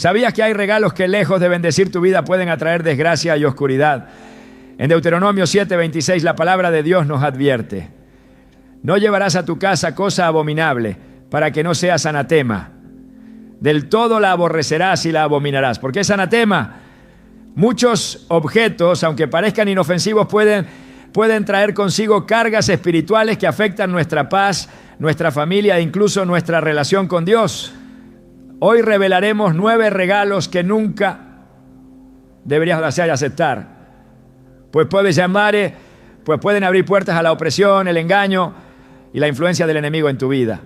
¿Sabías que hay regalos que lejos de bendecir tu vida pueden atraer desgracia y oscuridad? En Deuteronomio 7:26 la palabra de Dios nos advierte: no llevarás a tu casa cosa abominable, para que no seas anatema. Del todo la aborrecerás y la abominarás. ¿Por qué es anatema? Muchos objetos, aunque parezcan inofensivos, pueden traer consigo cargas espirituales que afectan nuestra paz, nuestra familia e incluso nuestra relación con Dios. Hoy revelaremos 9 regalos que nunca deberías desear y aceptar, pues pueden abrir puertas a la opresión, el engaño y la influencia del enemigo en tu vida.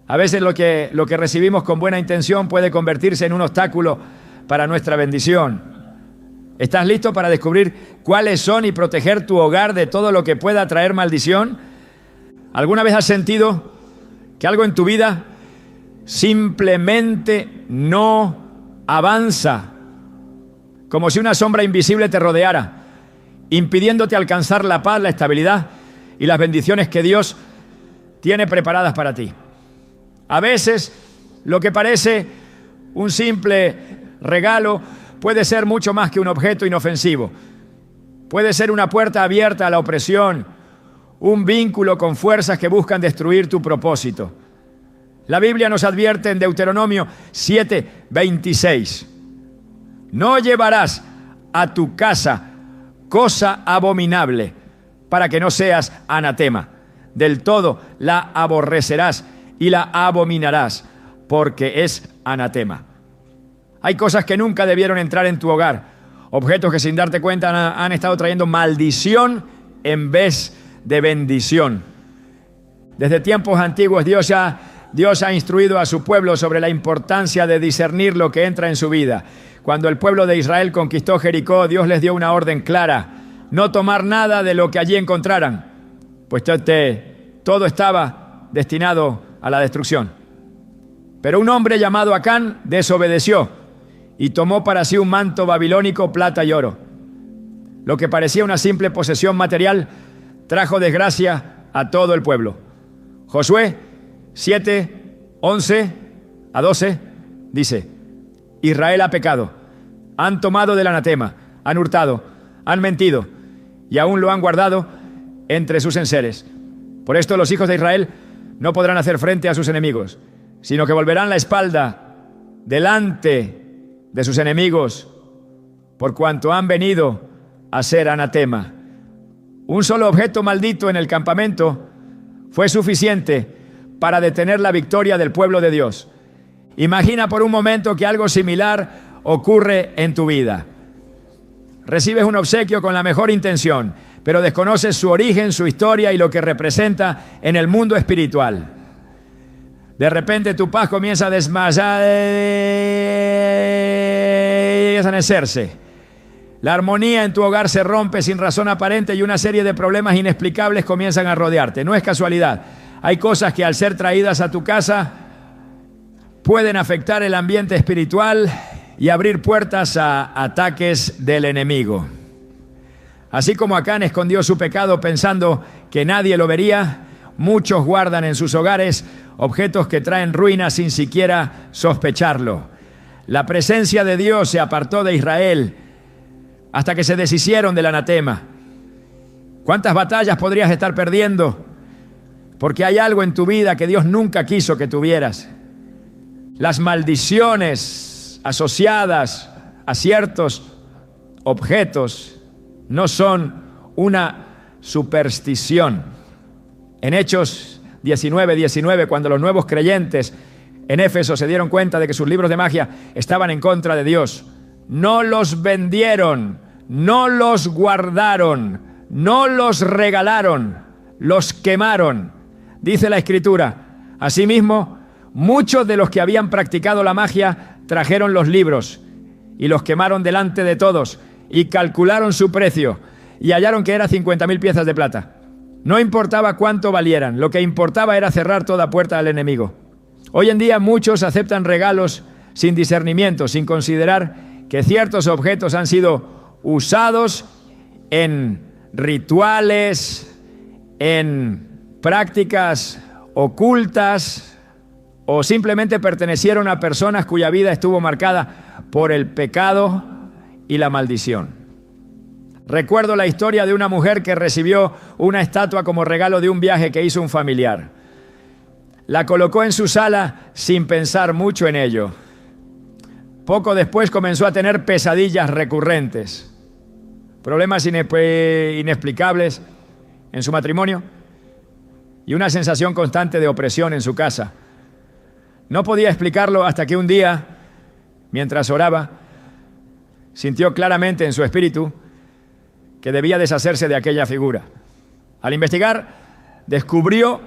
A veces lo que recibimos con buena intención puede convertirse en un obstáculo para nuestra bendición. ¿Estás listo para descubrir cuáles son y proteger tu hogar de todo lo que pueda traer maldición? ¿Alguna vez has sentido que algo en tu vida simplemente no avanza? Como si una sombra invisible te rodeara, impidiéndote alcanzar la paz, la estabilidad y las bendiciones que Dios tiene preparadas para ti. A veces, lo que parece un simple regalo puede ser mucho más que un objeto inofensivo. Puede ser una puerta abierta a la opresión, un vínculo con fuerzas que buscan destruir tu propósito. La Biblia nos advierte en Deuteronomio 7:26: no llevarás a tu casa cosa abominable, para que no seas anatema. Del todo la aborrecerás y la abominarás, porque es anatema. Hay cosas que nunca debieron entrar en tu hogar, objetos que sin darte cuenta han estado trayendo maldición en vez de bendición. Desde tiempos antiguos Dios ha instruido a su pueblo sobre la importancia de discernir lo que entra en su vida. Cuando el pueblo de Israel conquistó Jericó, Dios les dio una orden clara: no tomar nada de lo que allí encontraran, pues todo estaba destinado a la destrucción. Pero un hombre llamado Acán desobedeció y tomó para sí un manto babilónico, plata y oro. Lo que parecía una simple posesión material trajo desgracia a todo el pueblo. Josué 7:11-12 dice: Israel ha pecado, han tomado del anatema, han hurtado, han mentido y aún lo han guardado entre sus enseres. Por esto los hijos de Israel no podrán hacer frente a sus enemigos, sino que volverán la espalda delante de sus enemigos, por cuanto han venido a ser anatema. Un solo objeto maldito en el campamento fue suficiente para detener la victoria del pueblo de Dios. Imagina por un momento que algo similar ocurre en tu vida. Recibes un obsequio con la mejor intención, pero desconoces su origen, su historia y lo que representa en el mundo espiritual. De repente tu paz comienza a desvanecerse. La armonía en tu hogar se rompe sin razón aparente y una serie de problemas inexplicables comienzan a rodearte. No es casualidad. Hay cosas que al ser traídas a tu casa pueden afectar el ambiente espiritual y abrir puertas a ataques del enemigo. Así como Acán escondió su pecado pensando que nadie lo vería, muchos guardan en sus hogares objetos que traen ruina sin siquiera sospecharlo. La presencia de Dios se apartó de Israel hasta que se deshicieron del anatema. ¿Cuántas batallas podrías estar perdiendo? Porque hay algo en tu vida que Dios nunca quiso que tuvieras. Las maldiciones asociadas a ciertos objetos no son una superstición. En Hechos 19:19, cuando los nuevos creyentes en Éfeso se dieron cuenta de que sus libros de magia estaban en contra de Dios, no los vendieron, no los guardaron, no los regalaron, los quemaron. Dice la Escritura: asimismo, muchos de los que habían practicado la magia trajeron los libros y los quemaron delante de todos y calcularon su precio y hallaron que era 50,000 piezas de plata. No importaba cuánto valieran, lo que importaba era cerrar toda puerta al enemigo. Hoy en día muchos aceptan regalos sin discernimiento, sin considerar que ciertos objetos han sido usados en rituales, en prácticas ocultas o simplemente pertenecieron a personas cuya vida estuvo marcada por el pecado y la maldición. Recuerdo la historia de una mujer que recibió una estatua como regalo de un viaje que hizo un familiar. La colocó en su sala sin pensar mucho en ello. Poco después comenzó a tener pesadillas recurrentes, problemas inexplicables en su matrimonio y una sensación constante de opresión en su casa. No podía explicarlo hasta que un día, mientras oraba, sintió claramente en su espíritu que debía deshacerse de aquella figura. Al investigar, descubrió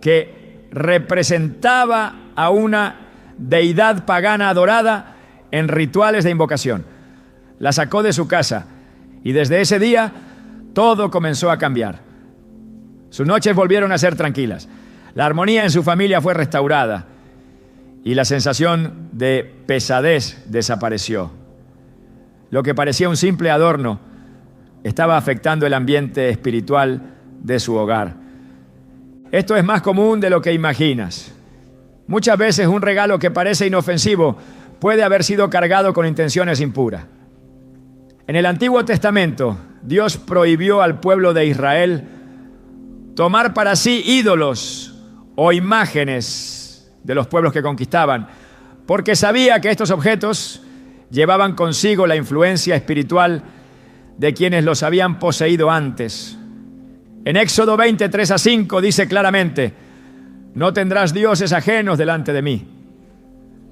que representaba a una deidad pagana adorada en rituales de invocación. La sacó de su casa y desde ese día todo comenzó a cambiar. Sus noches volvieron a ser tranquilas. La armonía en su familia fue restaurada y la sensación de pesadez desapareció. Lo que parecía un simple adorno estaba afectando el ambiente espiritual de su hogar. Esto es más común de lo que imaginas. Muchas veces un regalo que parece inofensivo puede haber sido cargado con intenciones impuras. En el Antiguo Testamento, Dios prohibió al pueblo de Israel tomar para sí ídolos o imágenes de los pueblos que conquistaban, porque sabía que estos objetos llevaban consigo la influencia espiritual de quienes los habían poseído antes. En Éxodo 20, 3-5 dice claramente: no tendrás dioses ajenos delante de mí.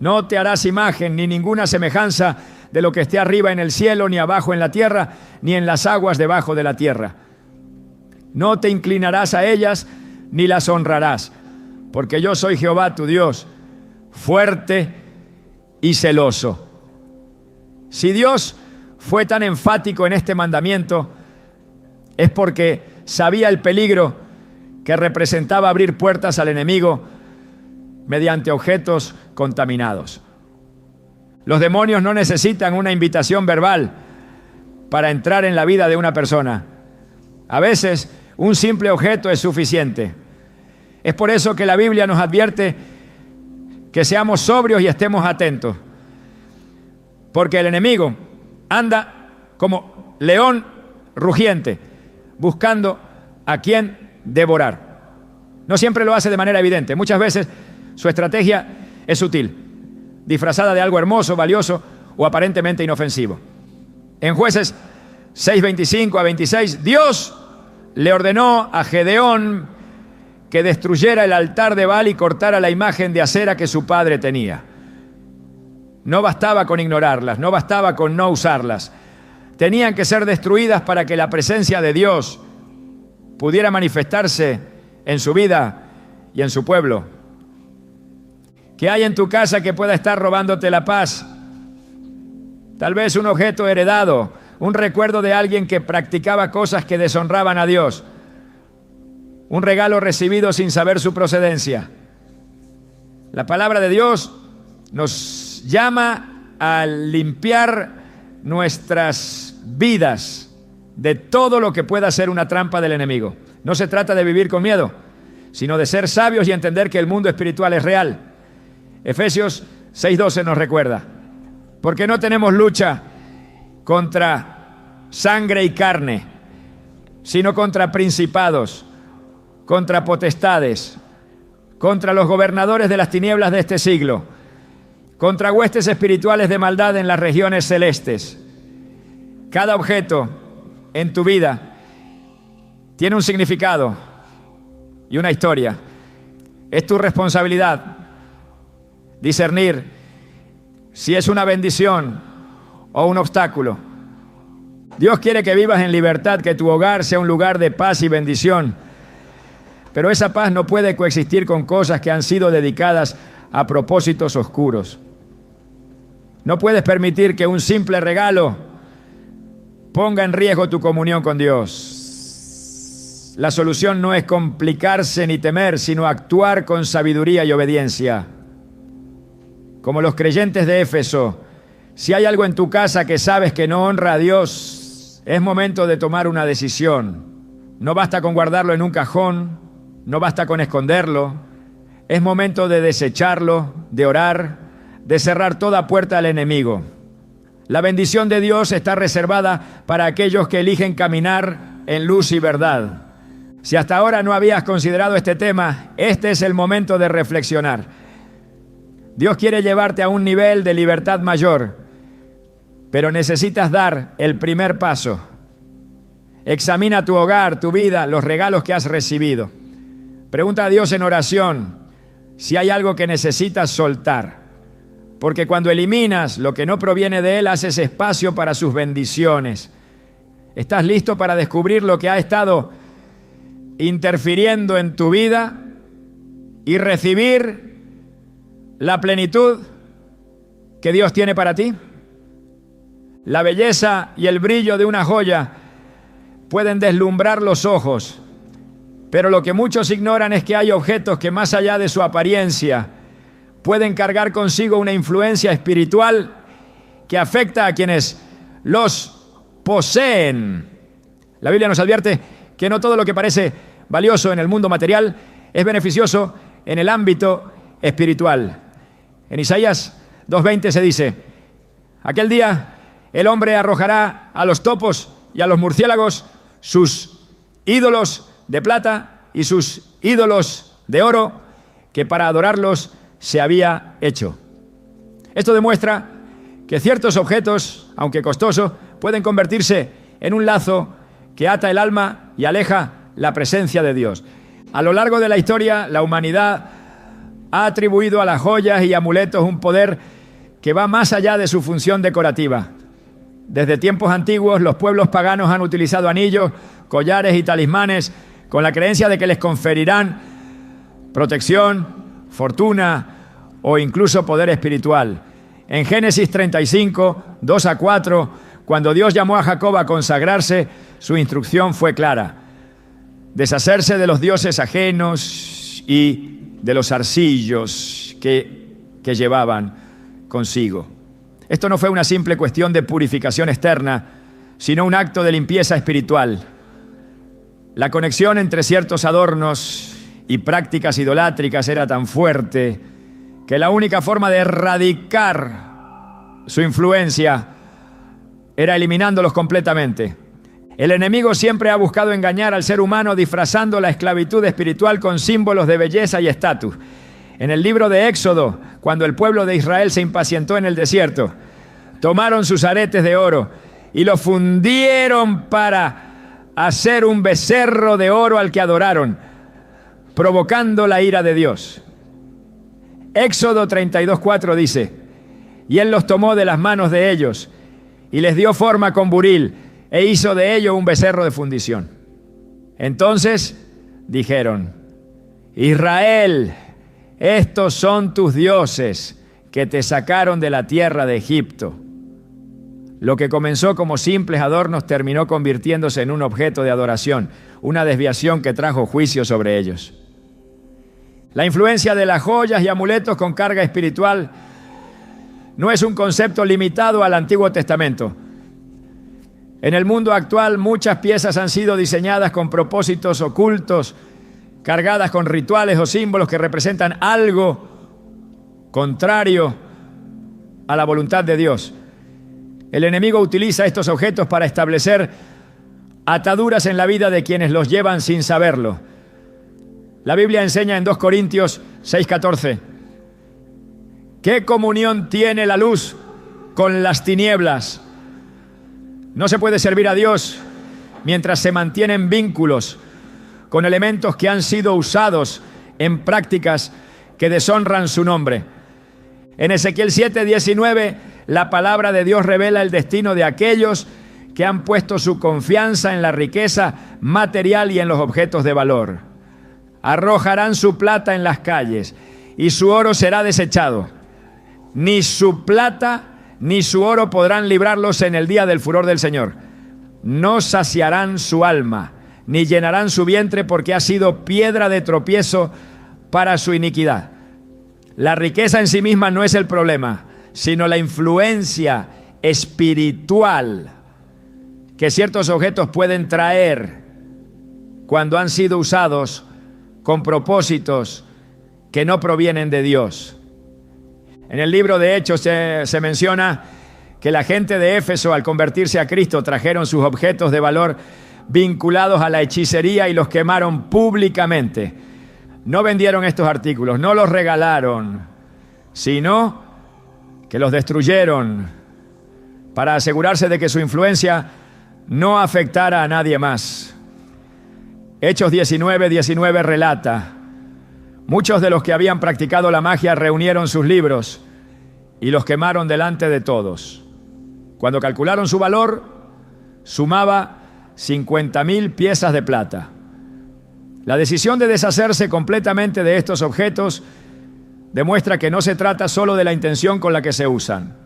No te harás imagen ni ninguna semejanza de lo que esté arriba en el cielo, ni abajo en la tierra, ni en las aguas debajo de la tierra. No te inclinarás a ellas, ni las honrarás, porque yo soy Jehová tu Dios, fuerte y celoso. Si Dios fue tan enfático en este mandamiento, es porque sabía el peligro que representaba abrir puertas al enemigo mediante objetos contaminados. Los demonios no necesitan una invitación verbal para entrar en la vida de una persona. A veces, un simple objeto es suficiente. Es por eso que la Biblia nos advierte que seamos sobrios y estemos atentos, porque el enemigo anda como león rugiente, buscando a quien devorar. No siempre lo hace de manera evidente. Muchas veces su estrategia es sutil, disfrazada de algo hermoso, valioso o aparentemente inofensivo. En Jueces 6:25-26, Dios le ordenó a Gedeón que destruyera el altar de Baal y cortara la imagen de acera que su padre tenía. No bastaba con ignorarlas, no bastaba con no usarlas. Tenían que ser destruidas para que la presencia de Dios pudiera manifestarse en su vida y en su pueblo. ¿Qué hay en tu casa que pueda estar robándote la paz? Tal vez un objeto heredado, un recuerdo de alguien que practicaba cosas que deshonraban a Dios, un regalo recibido sin saber su procedencia. La palabra de Dios nos llama a limpiar nuestras vidas de todo lo que pueda ser una trampa del enemigo. No se trata de vivir con miedo, sino de ser sabios y entender que el mundo espiritual es real. Efesios 6:12 nos recuerda: porque no tenemos lucha contra sangre y carne, sino contra principados, contra potestades, contra los gobernadores de las tinieblas de este siglo, contra huestes espirituales de maldad en las regiones celestes. Cada objeto en tu vida tiene un significado y una historia. Es tu responsabilidad discernir si es una bendición o un obstáculo. Dios quiere que vivas en libertad, que tu hogar sea un lugar de paz y bendición. Pero esa paz no puede coexistir con cosas que han sido dedicadas a propósitos oscuros. No puedes permitir que un simple regalo ponga en riesgo tu comunión con Dios. La solución no es complicarse ni temer, sino actuar con sabiduría y obediencia. Como los creyentes de Éfeso, si hay algo en tu casa que sabes que no honra a Dios, es momento de tomar una decisión. No basta con guardarlo en un cajón, no basta con esconderlo. Es momento de desecharlo, de orar, de cerrar toda puerta al enemigo. La bendición de Dios está reservada para aquellos que eligen caminar en luz y verdad. Si hasta ahora no habías considerado este tema, este es el momento de reflexionar. Dios quiere llevarte a un nivel de libertad mayor, pero necesitas dar el primer paso. Examina tu hogar, tu vida, los regalos que has recibido. Pregunta a Dios en oración si hay algo que necesitas soltar. Porque cuando eliminas lo que no proviene de Él, haces espacio para sus bendiciones. ¿Estás listo para descubrir lo que ha estado interfiriendo en tu vida y recibir la plenitud que Dios tiene para ti? La belleza y el brillo de una joya pueden deslumbrar los ojos, pero lo que muchos ignoran es que hay objetos que más allá de su apariencia pueden cargar consigo una influencia espiritual que afecta a quienes los poseen. La Biblia nos advierte que no todo lo que parece valioso en el mundo material es beneficioso en el ámbito espiritual. En Isaías 2:20 se dice: aquel día el hombre arrojará a los topos y a los murciélagos sus ídolos de plata y sus ídolos de oro que para adorarlos se había hecho. Esto demuestra que ciertos objetos, aunque costosos, pueden convertirse en un lazo que ata el alma y aleja la presencia de Dios. A lo largo de la historia, la humanidad ha atribuido a las joyas y amuletos un poder que va más allá de su función decorativa. Desde tiempos antiguos, los pueblos paganos han utilizado anillos, collares y talismanes con la creencia de que les conferirán protección, fortuna o incluso poder espiritual. En Génesis 35, 2-4, cuando Dios llamó a Jacob a consagrarse, su instrucción fue clara: deshacerse de los dioses ajenos y de los arcillos que llevaban consigo. Esto no fue una simple cuestión de purificación externa, sino un acto de limpieza espiritual. La conexión entre ciertos adornos y prácticas idolátricas era tan fuerte que la única forma de erradicar su influencia era eliminándolos completamente. El enemigo siempre ha buscado engañar al ser humano disfrazando la esclavitud espiritual con símbolos de belleza y estatus. En el libro de Éxodo, cuando el pueblo de Israel se impacientó en el desierto, tomaron sus aretes de oro y los fundieron para hacer un becerro de oro al que adoraron, provocando la ira de Dios. Éxodo 32:4 dice: y él los tomó de las manos de ellos y les dio forma con buril e hizo de ello un becerro de fundición. Entonces dijeron: Israel, estos son tus dioses que te sacaron de la tierra de Egipto. Lo que comenzó como simples adornos terminó convirtiéndose en un objeto de adoración, una desviación que trajo juicio sobre ellos. La influencia de las joyas y amuletos con carga espiritual no es un concepto limitado al Antiguo Testamento. En el mundo actual, muchas piezas han sido diseñadas con propósitos ocultos, cargadas con rituales o símbolos que representan algo contrario a la voluntad de Dios. El enemigo utiliza estos objetos para establecer ataduras en la vida de quienes los llevan sin saberlo. La Biblia enseña en 2 Corintios 6:14: ¿qué comunión tiene la luz con las tinieblas? No se puede servir a Dios mientras se mantienen vínculos con elementos que han sido usados en prácticas que deshonran su nombre. En Ezequiel 7:19, la palabra de Dios revela el destino de aquellos que han puesto su confianza en la riqueza material y en los objetos de valor. Arrojarán su plata en las calles y su oro será desechado. Ni su plata ni su oro podrán librarlos en el día del furor del Señor. No saciarán su alma, ni llenarán su vientre, porque ha sido piedra de tropiezo para su iniquidad. La riqueza en sí misma no es el problema, sino la influencia espiritual que ciertos objetos pueden traer cuando han sido usados con propósitos que no provienen de Dios. En el libro de Hechos se menciona que la gente de Éfeso, al convertirse a Cristo, trajeron sus objetos de valor vinculados a la hechicería y los quemaron públicamente. No vendieron estos artículos, no los regalaron, sino que los destruyeron para asegurarse de que su influencia no afectara a nadie más. Hechos 19:19 relata: muchos de los que habían practicado la magia reunieron sus libros y los quemaron delante de todos. Cuando calcularon su valor, sumaba 50,000 piezas de plata. La decisión de deshacerse completamente de estos objetos demuestra que no se trata solo de la intención con la que se usan,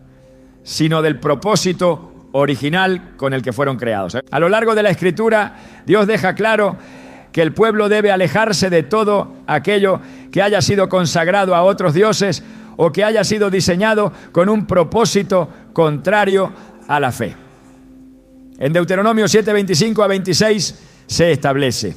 sino del propósito original con el que fueron creados. A lo largo de la Escritura, Dios deja claro que el pueblo debe alejarse de todo aquello que haya sido consagrado a otros dioses o que haya sido diseñado con un propósito contrario a la fe. En Deuteronomio 7:25-26 se establece: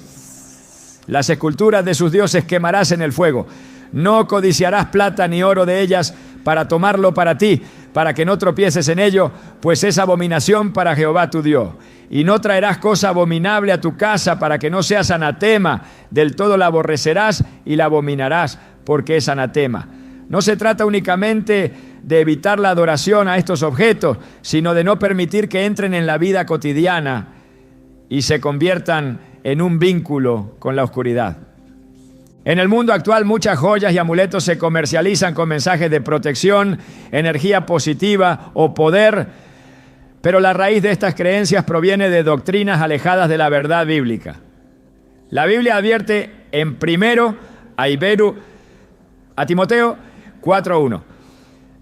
las esculturas de sus dioses quemarás en el fuego. No codiciarás plata ni oro de ellas para tomarlo para ti, para que no tropieces en ello, pues es abominación para Jehová tu Dios. Y no traerás cosa abominable a tu casa, para que no seas anatema. Del todo la aborrecerás y la abominarás, porque es anatema. No se trata únicamente de evitar la adoración a estos objetos, sino de no permitir que entren en la vida cotidiana y se conviertan en un vínculo con la oscuridad. En el mundo actual, muchas joyas y amuletos se comercializan con mensajes de protección, energía positiva o poder, pero la raíz de estas creencias proviene de doctrinas alejadas de la verdad bíblica. La Biblia advierte en primero a Timoteo 4:1.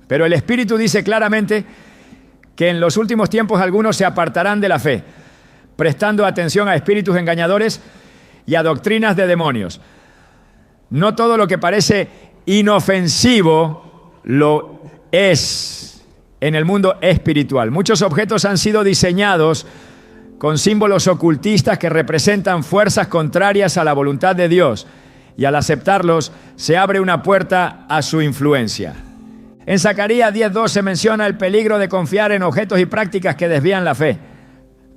Pero el Espíritu dice claramente que en los últimos tiempos algunos se apartarán de la fe, prestando atención a espíritus engañadores y a doctrinas de demonios. No todo lo que parece inofensivo lo es en el mundo espiritual. Muchos objetos han sido diseñados con símbolos ocultistas que representan fuerzas contrarias a la voluntad de Dios, y al aceptarlos se abre una puerta a su influencia. En Zacarías 10:2 se menciona el peligro de confiar en objetos y prácticas que desvían la fe,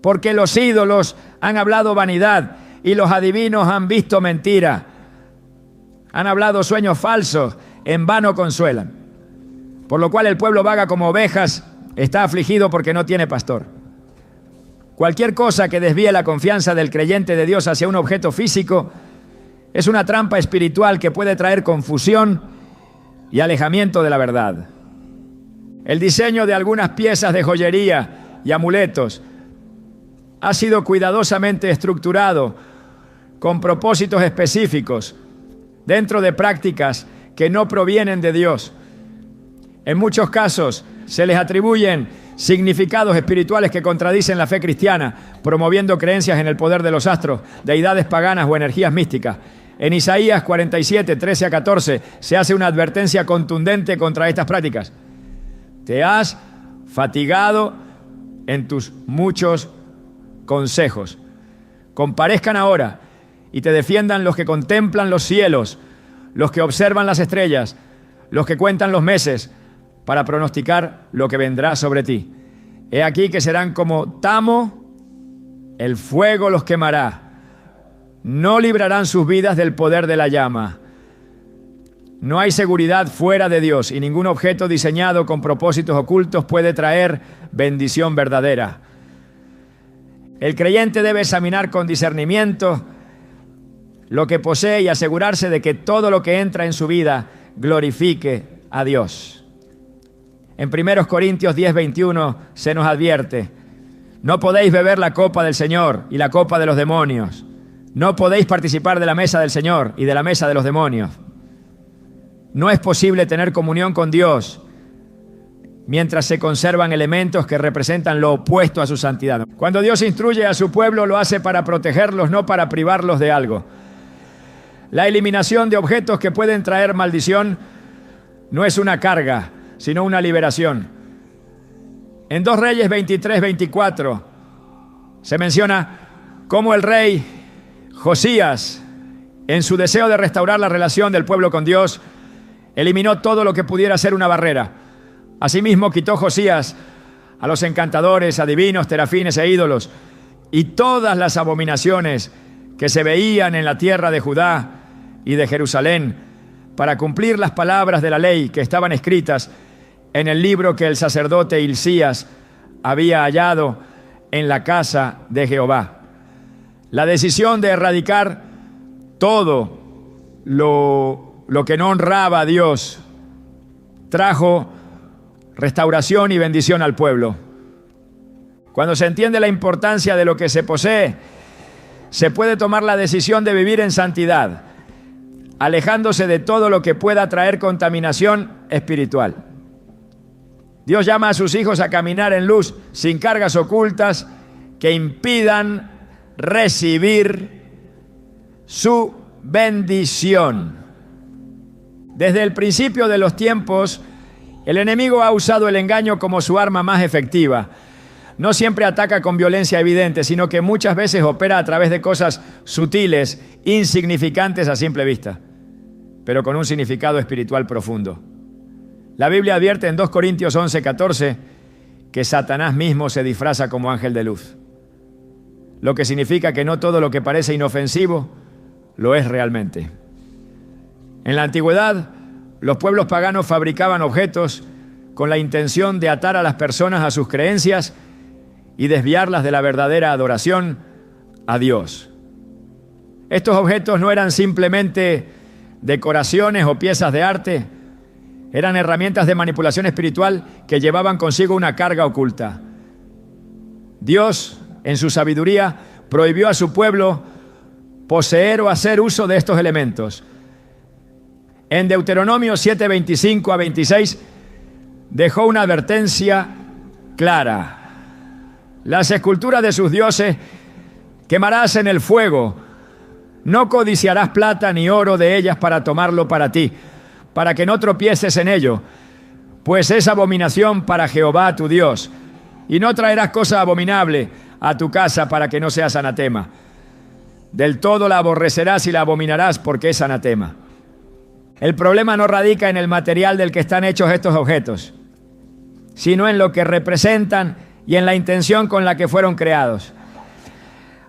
porque los ídolos han hablado vanidad y los adivinos han visto mentira. Han hablado sueños falsos, en vano consuelan. Por lo cual el pueblo vaga como ovejas, está afligido porque no tiene pastor. Cualquier cosa que desvíe la confianza del creyente de Dios hacia un objeto físico es una trampa espiritual que puede traer confusión y alejamiento de la verdad. El diseño de algunas piezas de joyería y amuletos ha sido cuidadosamente estructurado con propósitos específicos dentro de prácticas que no provienen de Dios. En muchos casos se les atribuyen significados espirituales que contradicen la fe cristiana, promoviendo creencias en el poder de los astros, deidades paganas o energías místicas. En Isaías 47:13-14 se hace una advertencia contundente contra estas prácticas. Te has fatigado en tus muchos consejos. Comparezcan ahora y te defiendan los que contemplan los cielos, los que observan las estrellas, los que cuentan los meses, para pronosticar lo que vendrá sobre ti. He aquí que serán como tamo, el fuego los quemará. No librarán sus vidas del poder de la llama. No hay seguridad fuera de Dios, y ningún objeto diseñado con propósitos ocultos puede traer bendición verdadera. El creyente debe examinar con discernimiento lo que posee y asegurarse de que todo lo que entra en su vida glorifique a Dios. En 1 Corintios 10:21 se nos advierte: no podéis beber la copa del Señor y la copa de los demonios. No podéis participar de la mesa del Señor y de la mesa de los demonios. No es posible tener comunión con Dios mientras se conservan elementos que representan lo opuesto a su santidad. Cuando Dios instruye a su pueblo, lo hace para protegerlos, no para privarlos de algo. La eliminación de objetos que pueden traer maldición no es una carga, sino una liberación. En 2 Reyes 23-24 se menciona cómo el rey Josías En su deseo de restaurar la relación del pueblo con Dios, eliminó todo lo que pudiera ser una barrera. Asimismo, quitó Josías a los encantadores, adivinos, terafines e ídolos y todas las abominaciones que se veían en la tierra de Judá y de Jerusalén, para cumplir las palabras de la ley que estaban escritas en el libro que el sacerdote Hilcías había hallado en la casa de Jehová. La decisión de erradicar todo lo que no honraba a Dios trajo restauración y bendición al pueblo. Cuando se entiende la importancia de lo que se posee, se puede tomar la decisión de vivir en santidad, alejándose de todo lo que pueda traer contaminación espiritual. Dios llama a sus hijos a caminar en luz, sin cargas ocultas que impidan recibir su bendición. Desde el principio de los tiempos, el enemigo ha usado el engaño como su arma más efectiva. No siempre ataca con violencia evidente, sino que muchas veces opera a través de cosas sutiles, insignificantes a simple vista, pero con un significado espiritual profundo. La Biblia advierte en 2 Corintios 11:14 que Satanás mismo se disfraza como ángel de luz, lo que significa que no todo lo que parece inofensivo lo es realmente. En la antigüedad, los pueblos paganos fabricaban objetos con la intención de atar a las personas a sus creencias y desviarlas de la verdadera adoración a Dios. Estos objetos no eran simplemente decoraciones o piezas de arte, eran herramientas de manipulación espiritual que llevaban consigo una carga oculta. Dios, en su sabiduría, prohibió a su pueblo poseer o hacer uso de estos elementos. En Deuteronomio 7:25 a 26 dejó una advertencia clara. Las esculturas de sus dioses quemarás en el fuego. No codiciarás plata ni oro de ellas para tomarlo para ti, para que no tropieces en ello, pues es abominación para Jehová tu Dios. Y no traerás cosa abominable a tu casa para que no seas anatema. Del todo la aborrecerás y la abominarás porque es anatema. El problema no radica en el material del que están hechos estos objetos, sino en lo que representan y en la intención con la que fueron creados.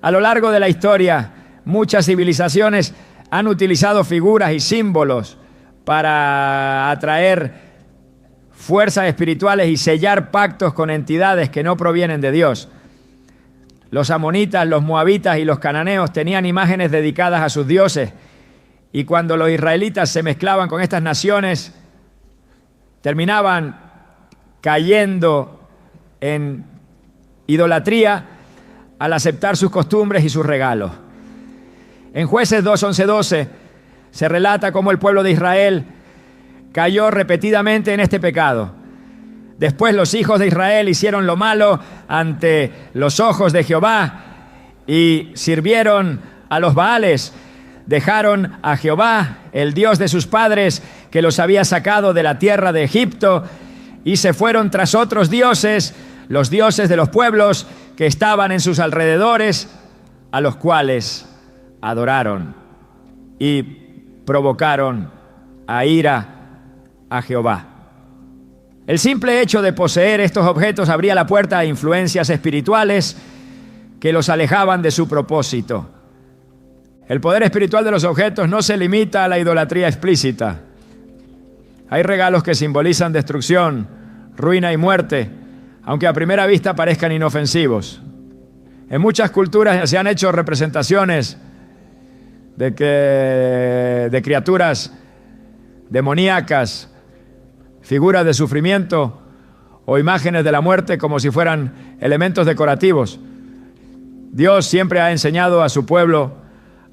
A lo largo de la historia, muchas civilizaciones han utilizado figuras y símbolos para atraer fuerzas espirituales y sellar pactos con entidades que no provienen de Dios. Los amonitas, los moabitas y los cananeos tenían imágenes dedicadas a sus dioses, y cuando los israelitas se mezclaban con estas naciones, terminaban cayendo en idolatría al aceptar sus costumbres y sus regalos. En Jueces 2:11-12 se relata cómo el pueblo de Israel cayó repetidamente en este pecado. Después los hijos de Israel hicieron lo malo ante los ojos de Jehová y sirvieron a los Baales. Dejaron a Jehová, el Dios de sus padres, que los había sacado de la tierra de Egipto, y se fueron tras otros dioses, los dioses de los pueblos que estaban en sus alrededores, a los cuales adoraron y provocaron a ira a Jehová. El simple hecho de poseer estos objetos abría la puerta a influencias espirituales que los alejaban de su propósito. El poder espiritual de los objetos no se limita a la idolatría explícita. Hay regalos que simbolizan destrucción, ruina y muerte, aunque a primera vista parezcan inofensivos. En muchas culturas se han hecho representaciones de criaturas demoníacas, figuras de sufrimiento o imágenes de la muerte como si fueran elementos decorativos. Dios siempre ha enseñado a su pueblo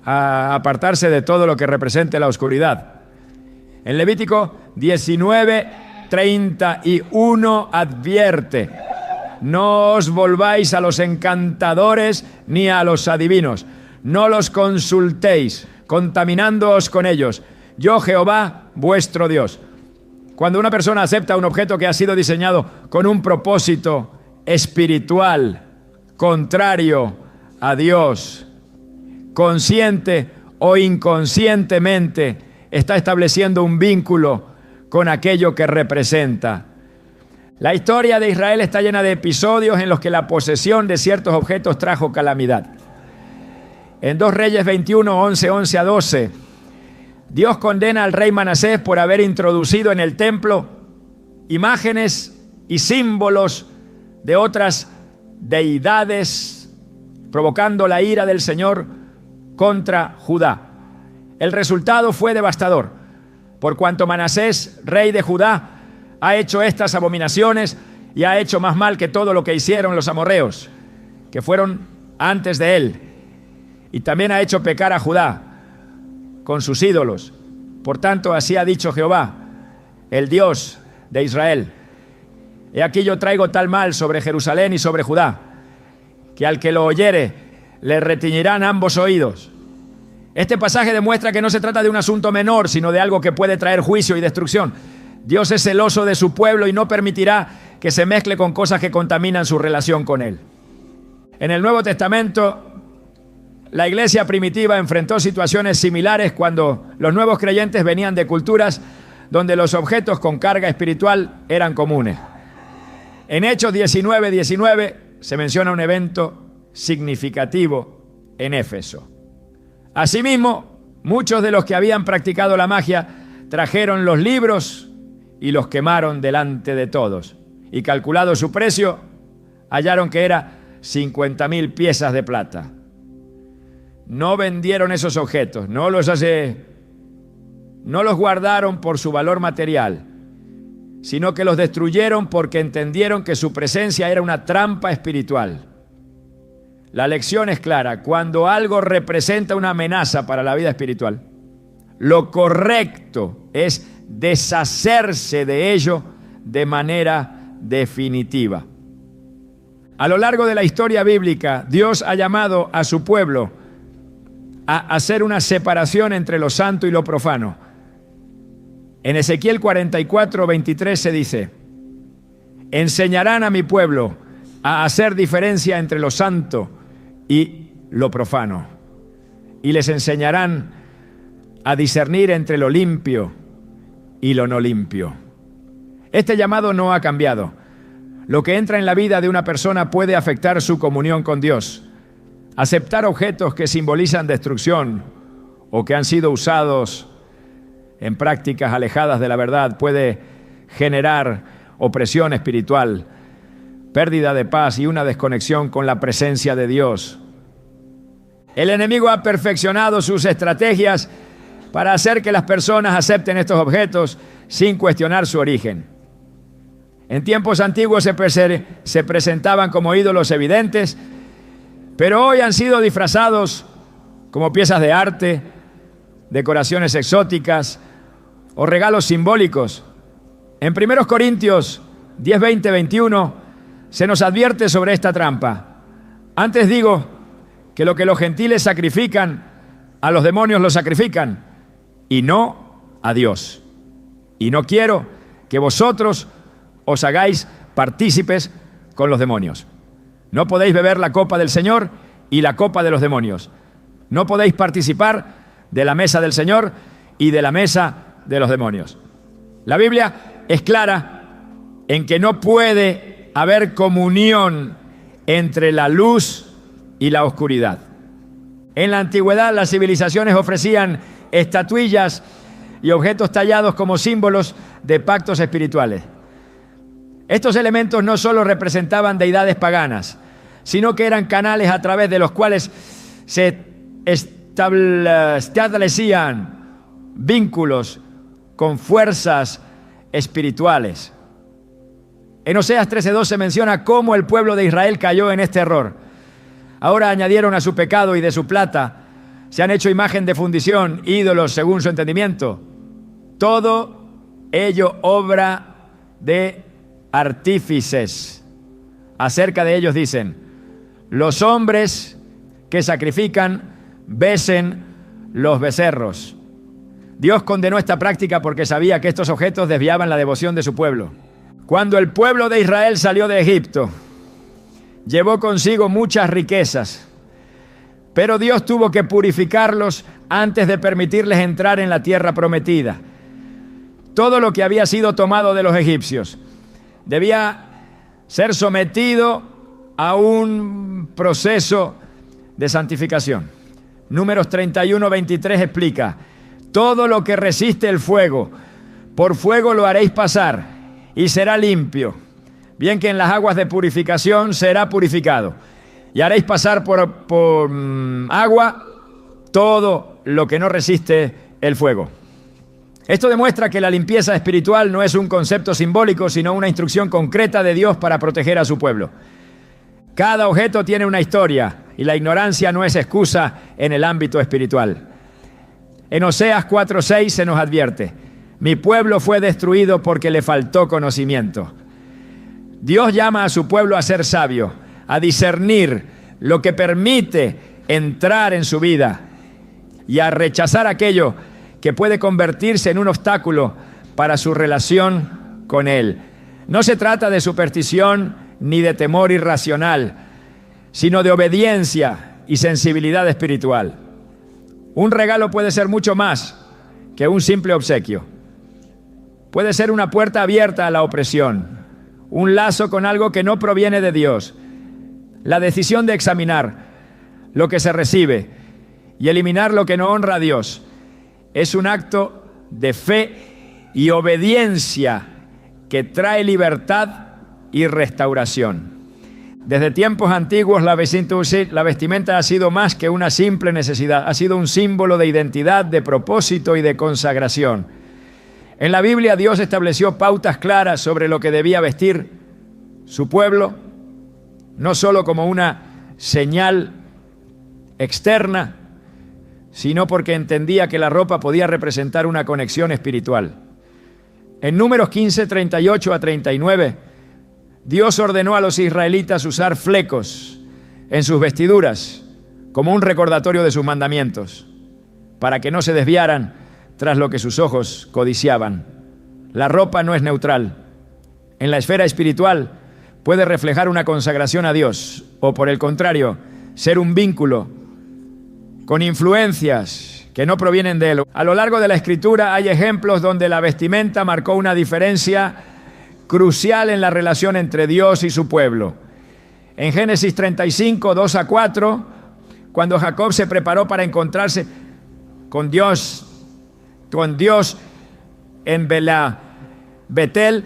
a apartarse de todo lo que represente la oscuridad. En Levítico 19:31 advierte: no os volváis a los encantadores ni a los adivinos, no los consultéis, contaminándoos con ellos. Yo, Jehová, vuestro Dios. Cuando una persona acepta un objeto que ha sido diseñado con un propósito espiritual contrario a Dios, consciente o inconscientemente está estableciendo un vínculo con aquello que representa. La historia de Israel está llena de episodios en los que la posesión de ciertos objetos trajo calamidad. En 2 Reyes 21, 11 a 12, Dios condena al rey Manasés por haber introducido en el templo imágenes y símbolos de otras deidades, provocando la ira del Señor contra Judá. El resultado fue devastador, por cuanto Manasés, rey de Judá, ha hecho estas abominaciones y ha hecho más mal que todo lo que hicieron los amorreos, que fueron antes de él. Y también ha hecho pecar a Judá con sus ídolos. Por tanto, así ha dicho Jehová, el Dios de Israel: he aquí yo traigo tal mal sobre Jerusalén y sobre Judá, que al que lo oyere le retiñirán ambos oídos. Este pasaje demuestra que no se trata de un asunto menor, sino de algo que puede traer juicio y destrucción. Dios es celoso de su pueblo y no permitirá que se mezcle con cosas que contaminan su relación con él. En el Nuevo Testamento, la iglesia primitiva enfrentó situaciones similares cuando los nuevos creyentes venían de culturas donde los objetos con carga espiritual eran comunes. En Hechos 19:19 se menciona un evento significativo en Éfeso. Asimismo, muchos de los que habían practicado la magia trajeron los libros y los quemaron delante de todos. Y calculado su precio, hallaron que era 50,000 piezas de plata. No vendieron esos objetos, no los guardaron por su valor material, sino que los destruyeron porque entendieron que su presencia era una trampa espiritual. La lección es clara: cuando algo representa una amenaza para la vida espiritual, lo correcto es deshacerse de ello de manera definitiva. A lo largo de la historia bíblica, Dios ha llamado a su pueblo a hacer una separación entre lo santo y lo profano. En Ezequiel 44:23 se dice: enseñarán a mi pueblo a hacer diferencia entre lo santo y lo profano, y les enseñarán a discernir entre lo limpio y lo no limpio. Este llamado no ha cambiado. Lo que entra en la vida de una persona puede afectar su comunión con Dios. Aceptar objetos que simbolizan destrucción o que han sido usados en prácticas alejadas de la verdad puede generar opresión espiritual, pérdida de paz y una desconexión con la presencia de Dios. El enemigo ha perfeccionado sus estrategias para hacer que las personas acepten estos objetos sin cuestionar su origen. En tiempos antiguos se presentaban como ídolos evidentes, pero hoy han sido disfrazados como piezas de arte, decoraciones exóticas o regalos simbólicos. En 1 Corintios 10, 20, 21 se nos advierte sobre esta trampa. Antes digo que lo que los gentiles sacrifican, a los demonios lo sacrifican, y no a Dios. Y no quiero que vosotros os hagáis partícipes con los demonios. No podéis beber la copa del Señor y la copa de los demonios. No podéis participar de la mesa del Señor y de la mesa de los demonios. La Biblia es clara en que no puede haber comunión entre la luz y la oscuridad. En la antigüedad, las civilizaciones ofrecían estatuillas y objetos tallados como símbolos de pactos espirituales. Estos elementos no solo representaban deidades paganas, sino que eran canales a través de los cuales se establecían vínculos con fuerzas espirituales. En Oseas 13:2 se menciona cómo el pueblo de Israel cayó en este error. Ahora añadieron a su pecado y de su plata se han hecho imagen de fundición, ídolos según su entendimiento. Todo ello obra de artífices. Acerca de ellos dicen: los hombres que sacrifican besen los becerros. Dios condenó esta práctica porque sabía que estos objetos desviaban la devoción de su pueblo. Cuando el pueblo de Israel salió de Egipto, llevó consigo muchas riquezas, pero Dios tuvo que purificarlos antes de permitirles entrar en la tierra prometida. Todo lo que había sido tomado de los egipcios debía ser sometido a un proceso de santificación. Números 31:23 explica: todo lo que resiste el fuego, por fuego lo haréis pasar y será limpio. Bien que en las aguas de purificación será purificado. Y haréis pasar por agua todo lo que no resiste el fuego. Esto demuestra que la limpieza espiritual no es un concepto simbólico, sino una instrucción concreta de Dios para proteger a su pueblo. Cada objeto tiene una historia y la ignorancia no es excusa en el ámbito espiritual. En Oseas 4:6 se nos advierte: mi pueblo fue destruido porque le faltó conocimiento. Dios llama a su pueblo a ser sabio, a discernir lo que permite entrar en su vida y a rechazar aquello que puede convertirse en un obstáculo para su relación con Él. No se trata de superstición ni de temor irracional, sino de obediencia y sensibilidad espiritual. Un regalo puede ser mucho más que un simple obsequio. Puede ser una puerta abierta a la opresión, un lazo con algo que no proviene de Dios. La decisión de examinar lo que se recibe y eliminar lo que no honra a Dios es un acto de fe y obediencia que trae libertad y restauración. Desde tiempos antiguos la vestimenta ha sido más que una simple necesidad, ha sido un símbolo de identidad, de propósito y de consagración. En la Biblia Dios estableció pautas claras sobre lo que debía vestir su pueblo, no solo como una señal externa, sino porque entendía que la ropa podía representar una conexión espiritual. En Números 15:38-39, Dios ordenó a los israelitas usar flecos en sus vestiduras como un recordatorio de sus mandamientos, para que no se desviaran tras lo que sus ojos codiciaban. La ropa no es neutral. En la esfera espiritual puede reflejar una consagración a Dios, o por el contrario, ser un vínculo con influencias que no provienen de Él. A lo largo de la Escritura hay ejemplos donde la vestimenta marcó una diferencia crucial en la relación entre Dios y su pueblo. En Génesis 35, 2-4, cuando Jacob se preparó para encontrarse con Dios en Betel,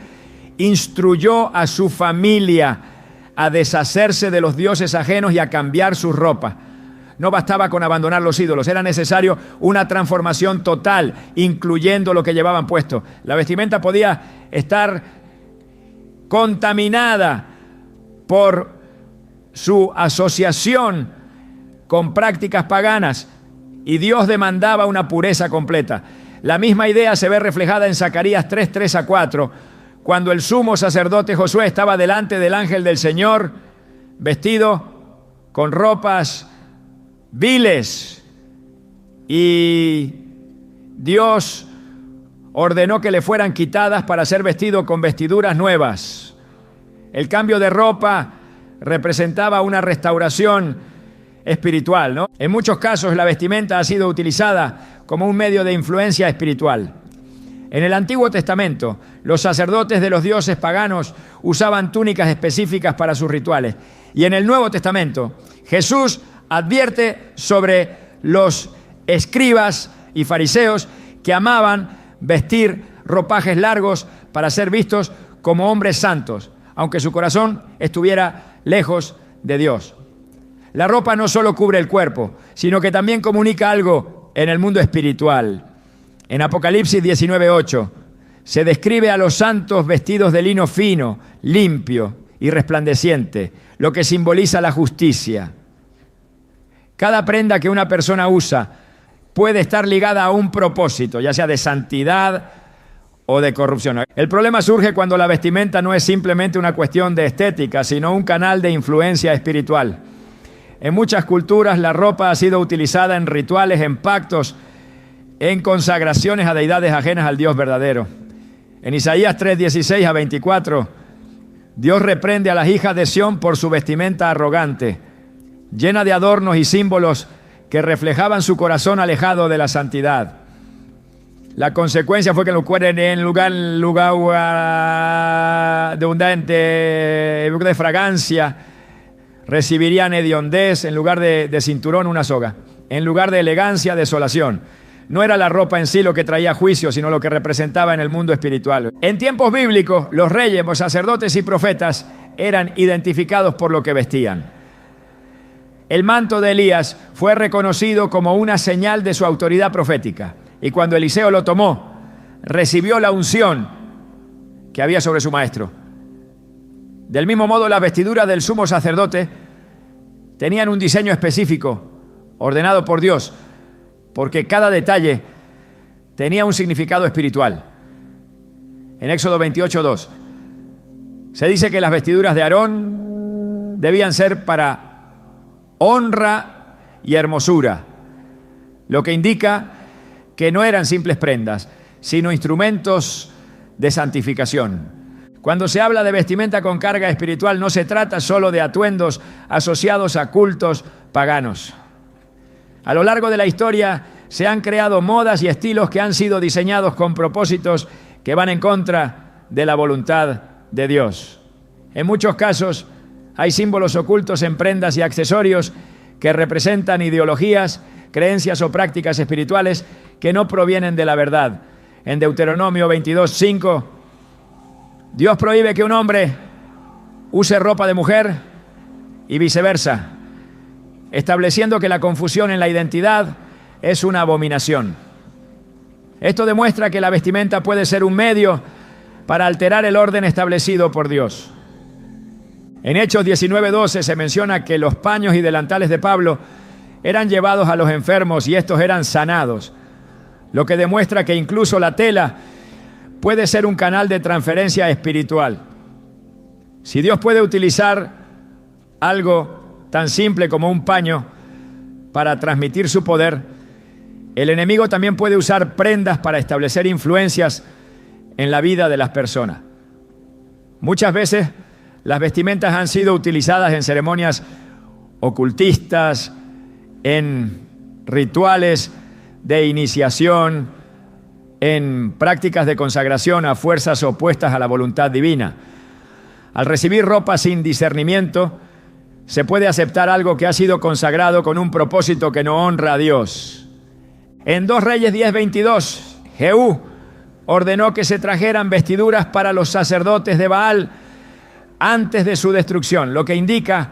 instruyó a su familia a deshacerse de los dioses ajenos y a cambiar su ropa. No bastaba con abandonar los ídolos, era necesario una transformación total, incluyendo lo que llevaban puesto. La vestimenta podía estar contaminada por su asociación con prácticas paganas y Dios demandaba una pureza completa. La misma idea se ve reflejada en Zacarías 3:3-4, cuando el sumo sacerdote Josué estaba delante del ángel del Señor, vestido con ropas viles, y Dios ordenó que le fueran quitadas para ser vestido con vestiduras nuevas. El cambio de ropa representaba una restauración espiritual, ¿no? En muchos casos la vestimenta ha sido utilizada como un medio de influencia espiritual. En el Antiguo Testamento, los sacerdotes de los dioses paganos usaban túnicas específicas para sus rituales. Y en el Nuevo Testamento, Jesús advierte sobre los escribas y fariseos que amaban vestir ropajes largos para ser vistos como hombres santos, aunque su corazón estuviera lejos de Dios. La ropa no solo cubre el cuerpo, sino que también comunica algo en el mundo espiritual. En Apocalipsis 19:8 se describe a los santos vestidos de lino fino, limpio y resplandeciente, lo que simboliza la justicia. Cada prenda que una persona usa puede estar ligada a un propósito, ya sea de santidad o de corrupción. El problema surge cuando la vestimenta no es simplemente una cuestión de estética, sino un canal de influencia espiritual. En muchas culturas la ropa ha sido utilizada en rituales, en pactos, en consagraciones a deidades ajenas al Dios verdadero. En Isaías 3:16-24, Dios reprende a las hijas de Sión por su vestimenta arrogante, llena de adornos y símbolos que reflejaban su corazón alejado de la santidad. La consecuencia fue que en lugar de abundante de fragancia, recibirían hediondez, en lugar de cinturón una soga, en lugar de elegancia, desolación. No era la ropa en sí lo que traía juicio, sino lo que representaba en el mundo espiritual. En tiempos bíblicos, los reyes, los sacerdotes y profetas eran identificados por lo que vestían. El manto de Elías fue reconocido como una señal de su autoridad profética. Y cuando Eliseo lo tomó, recibió la unción que había sobre su maestro. Del mismo modo, las vestiduras del sumo sacerdote tenían un diseño específico, ordenado por Dios, porque cada detalle tenía un significado espiritual. En Éxodo 28:2 se dice que las vestiduras de Aarón debían ser para honra y hermosura, lo que indica que no eran simples prendas, sino instrumentos de santificación. Cuando se habla de vestimenta con carga espiritual, no se trata solo de atuendos asociados a cultos paganos. A lo largo de la historia se han creado modas y estilos que han sido diseñados con propósitos que van en contra de la voluntad de Dios. En muchos casos hay símbolos ocultos en prendas y accesorios que representan ideologías, creencias o prácticas espirituales que no provienen de la verdad. En Deuteronomio 22:5, Dios prohíbe que un hombre use ropa de mujer y viceversa, estableciendo que la confusión en la identidad es una abominación. Esto demuestra que la vestimenta puede ser un medio para alterar el orden establecido por Dios. En Hechos 19:12 se menciona que los paños y delantales de Pablo eran llevados a los enfermos y estos eran sanados, lo que demuestra que incluso la tela puede ser un canal de transferencia espiritual. Si Dios puede utilizar algo tan simple como un paño para transmitir su poder, el enemigo también puede usar prendas para establecer influencias en la vida de las personas. Muchas veces las vestimentas han sido utilizadas en ceremonias ocultistas, en rituales de iniciación, en prácticas de consagración a fuerzas opuestas a la voluntad divina. Al recibir ropa sin discernimiento, se puede aceptar algo que ha sido consagrado con un propósito que no honra a Dios. En 2 Reyes 10:22, Jehú ordenó que se trajeran vestiduras para los sacerdotes de Baal antes de su destrucción, lo que indica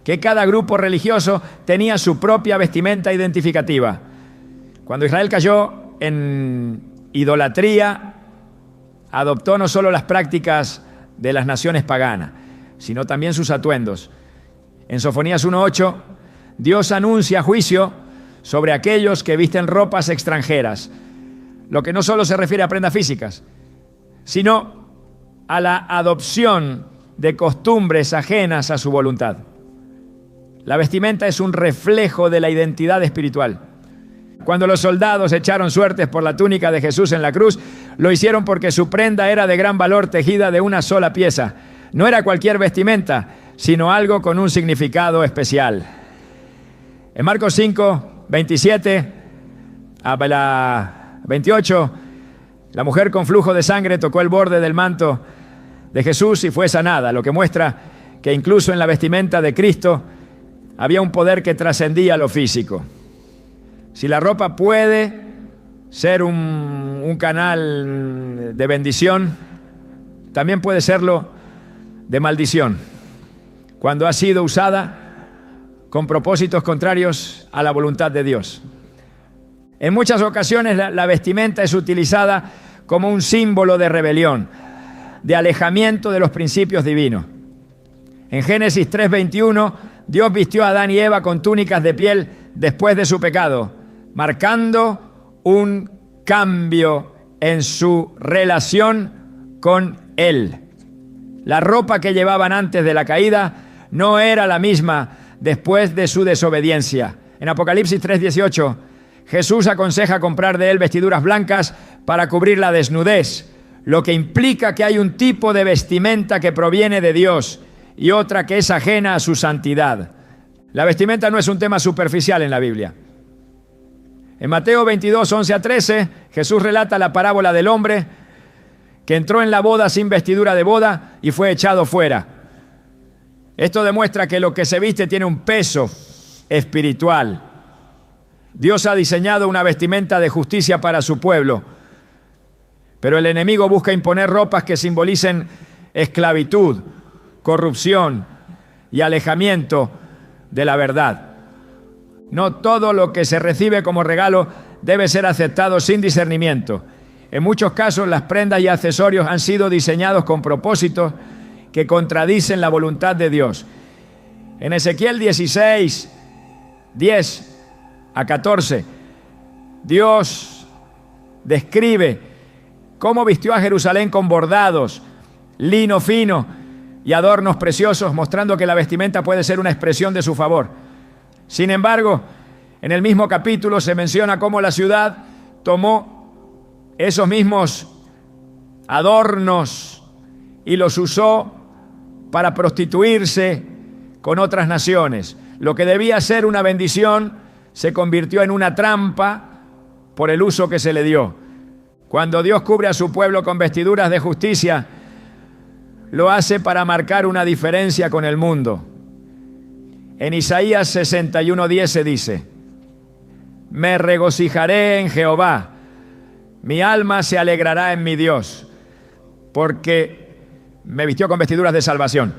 que cada grupo religioso tenía su propia vestimenta identificativa. Cuando Israel cayó en idolatría, adoptó no solo las prácticas de las naciones paganas, sino también sus atuendos. En Sofonías 1:8, Dios anuncia juicio sobre aquellos que visten ropas extranjeras, lo que no solo se refiere a prendas físicas, sino a la adopción de costumbres ajenas a su voluntad. La vestimenta es un reflejo de la identidad espiritual. Cuando los soldados echaron suertes por la túnica de Jesús en la cruz, lo hicieron porque su prenda era de gran valor, tejida de una sola pieza. No era cualquier vestimenta, sino algo con un significado especial. En Marcos 5:27 a 28, la mujer con flujo de sangre tocó el borde del manto de Jesús y fue sanada, lo que muestra que incluso en la vestimenta de Cristo había un poder que trascendía lo físico. Si la ropa puede ser un canal de bendición, también puede serlo de maldición, cuando ha sido usada con propósitos contrarios a la voluntad de Dios. En muchas ocasiones la vestimenta es utilizada como un símbolo de rebelión, de alejamiento de los principios divinos. En Génesis 3:21, Dios vistió a Adán y Eva con túnicas de piel después de su pecado, marcando un cambio en su relación con Él. La ropa que llevaban antes de la caída no era la misma después de su desobediencia. En Apocalipsis 3:18, Jesús aconseja comprar de Él vestiduras blancas para cubrir la desnudez, lo que implica que hay un tipo de vestimenta que proviene de Dios y otra que es ajena a su santidad. La vestimenta no es un tema superficial en la Biblia. En Mateo 22, 11 a 13, Jesús relata la parábola del hombre que entró en la boda sin vestidura de boda y fue echado fuera. Esto demuestra que lo que se viste tiene un peso espiritual. Dios ha diseñado una vestimenta de justicia para su pueblo, pero el enemigo busca imponer ropas que simbolicen esclavitud, corrupción y alejamiento de la verdad. No todo lo que se recibe como regalo debe ser aceptado sin discernimiento. En muchos casos, las prendas y accesorios han sido diseñados con propósitos que contradicen la voluntad de Dios. En Ezequiel 16, 10 a 14, Dios describe cómo vistió a Jerusalén con bordados, lino fino y adornos preciosos, mostrando que la vestimenta puede ser una expresión de su favor. Sin embargo, en el mismo capítulo se menciona cómo la ciudad tomó esos mismos adornos y los usó para prostituirse con otras naciones. Lo que debía ser una bendición se convirtió en una trampa por el uso que se le dio. Cuando Dios cubre a su pueblo con vestiduras de justicia, lo hace para marcar una diferencia con el mundo. En Isaías 61:10 se dice: me regocijaré en Jehová, mi alma se alegrará en mi Dios, porque me vistió con vestiduras de salvación,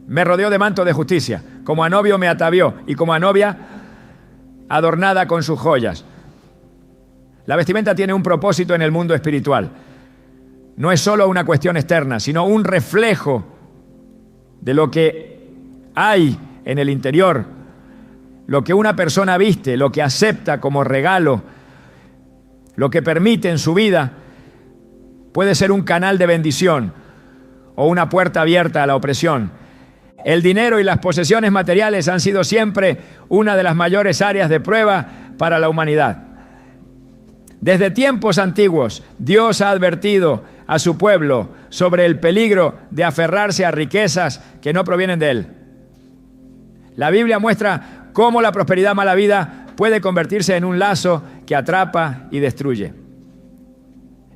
me rodeó de manto de justicia, como a novio me atavió y como a novia adornada con sus joyas. La vestimenta tiene un propósito en el mundo espiritual. No es solo una cuestión externa, sino un reflejo de lo que hay en el interior, lo que una persona viste, lo que acepta como regalo, lo que permite en su vida, puede ser un canal de bendición o una puerta abierta a la opresión. El dinero y las posesiones materiales han sido siempre una de las mayores áreas de prueba para la humanidad. Desde tiempos antiguos, Dios ha advertido a su pueblo sobre el peligro de aferrarse a riquezas que no provienen de Él. La Biblia muestra cómo la prosperidad mala vida puede convertirse en un lazo que atrapa y destruye.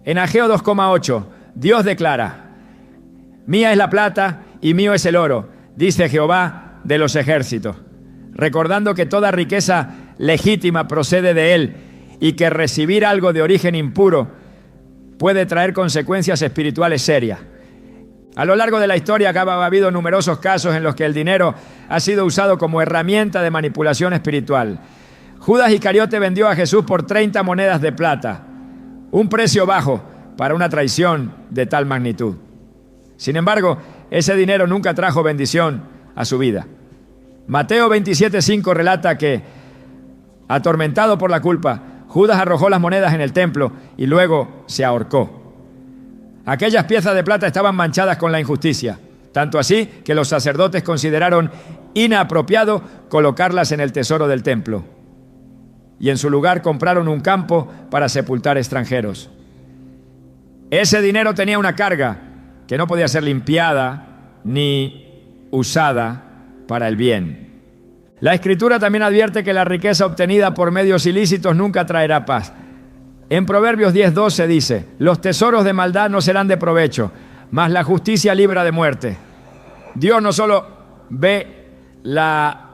En Ageo 2,8, Dios declara: mía es la plata y mío es el oro, dice Jehová de los ejércitos, recordando que toda riqueza legítima procede de Él y que recibir algo de origen impuro puede traer consecuencias espirituales serias. A lo largo de la historia ha habido numerosos casos en los que el dinero ha sido usado como herramienta de manipulación espiritual. Judas Iscariote vendió a Jesús por 30 monedas de plata, un precio bajo para una traición de tal magnitud. Sin embargo, ese dinero nunca trajo bendición a su vida. Mateo 27:5 relata que, atormentado por la culpa, Judas arrojó las monedas en el templo y luego se ahorcó. Aquellas piezas de plata estaban manchadas con la injusticia, tanto así que los sacerdotes consideraron inapropiado colocarlas en el tesoro del templo. Y en su lugar compraron un campo para sepultar extranjeros. Ese dinero tenía una carga que no podía ser limpiada ni usada para el bien. La Escritura también advierte que la riqueza obtenida por medios ilícitos nunca traerá paz. En Proverbios 10:12 dice: los tesoros de maldad no serán de provecho, mas la justicia libra de muerte. Dios no solo ve la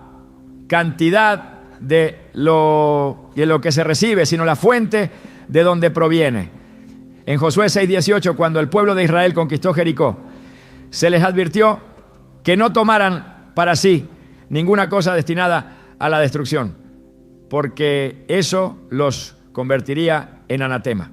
cantidad de lo que se recibe, sino la fuente de donde proviene. En Josué 6:18, cuando el pueblo de Israel conquistó Jericó, se les advirtió que no tomaran para sí ninguna cosa destinada a la destrucción, porque eso los convertiría en anatema.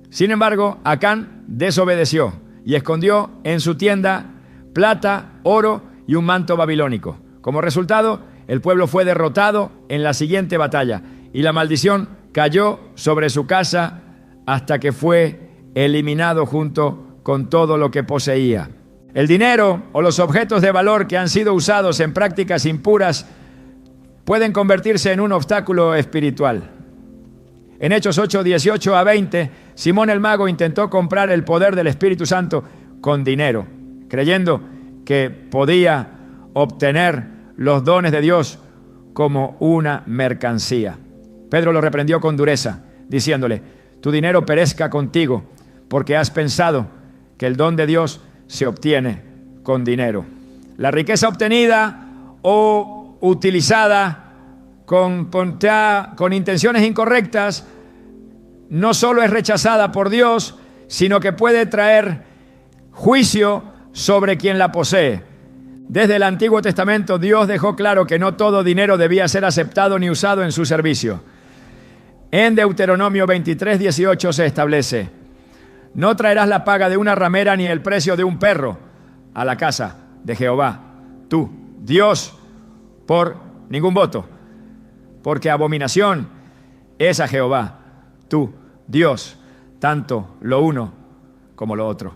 Sin embargo, Acán desobedeció y escondió en su tienda plata, oro y un manto babilónico. Como resultado, el pueblo fue derrotado en la siguiente batalla y la maldición cayó sobre su casa hasta que fue eliminado junto con todo lo que poseía. El dinero o los objetos de valor que han sido usados en prácticas impuras pueden convertirse en un obstáculo espiritual. En Hechos 8:18 a 20, Simón el mago intentó comprar el poder del Espíritu Santo con dinero, creyendo que podía obtener los dones de Dios como una mercancía. Pedro lo reprendió con dureza, diciéndole: tu dinero perezca contigo, porque has pensado que el don de Dios se obtiene con dinero. La riqueza obtenida o utilizada con intenciones incorrectas no solo es rechazada por Dios, sino que puede traer juicio sobre quien la posee. Desde el Antiguo Testamento, Dios dejó claro que no todo dinero debía ser aceptado ni usado en su servicio. En Deuteronomio 23:18 se establece: no traerás la paga de una ramera ni el precio de un perro a la casa de Jehová, tú, Dios, por ningún voto, porque abominación es a Jehová, tú, Dios, tanto lo uno como lo otro.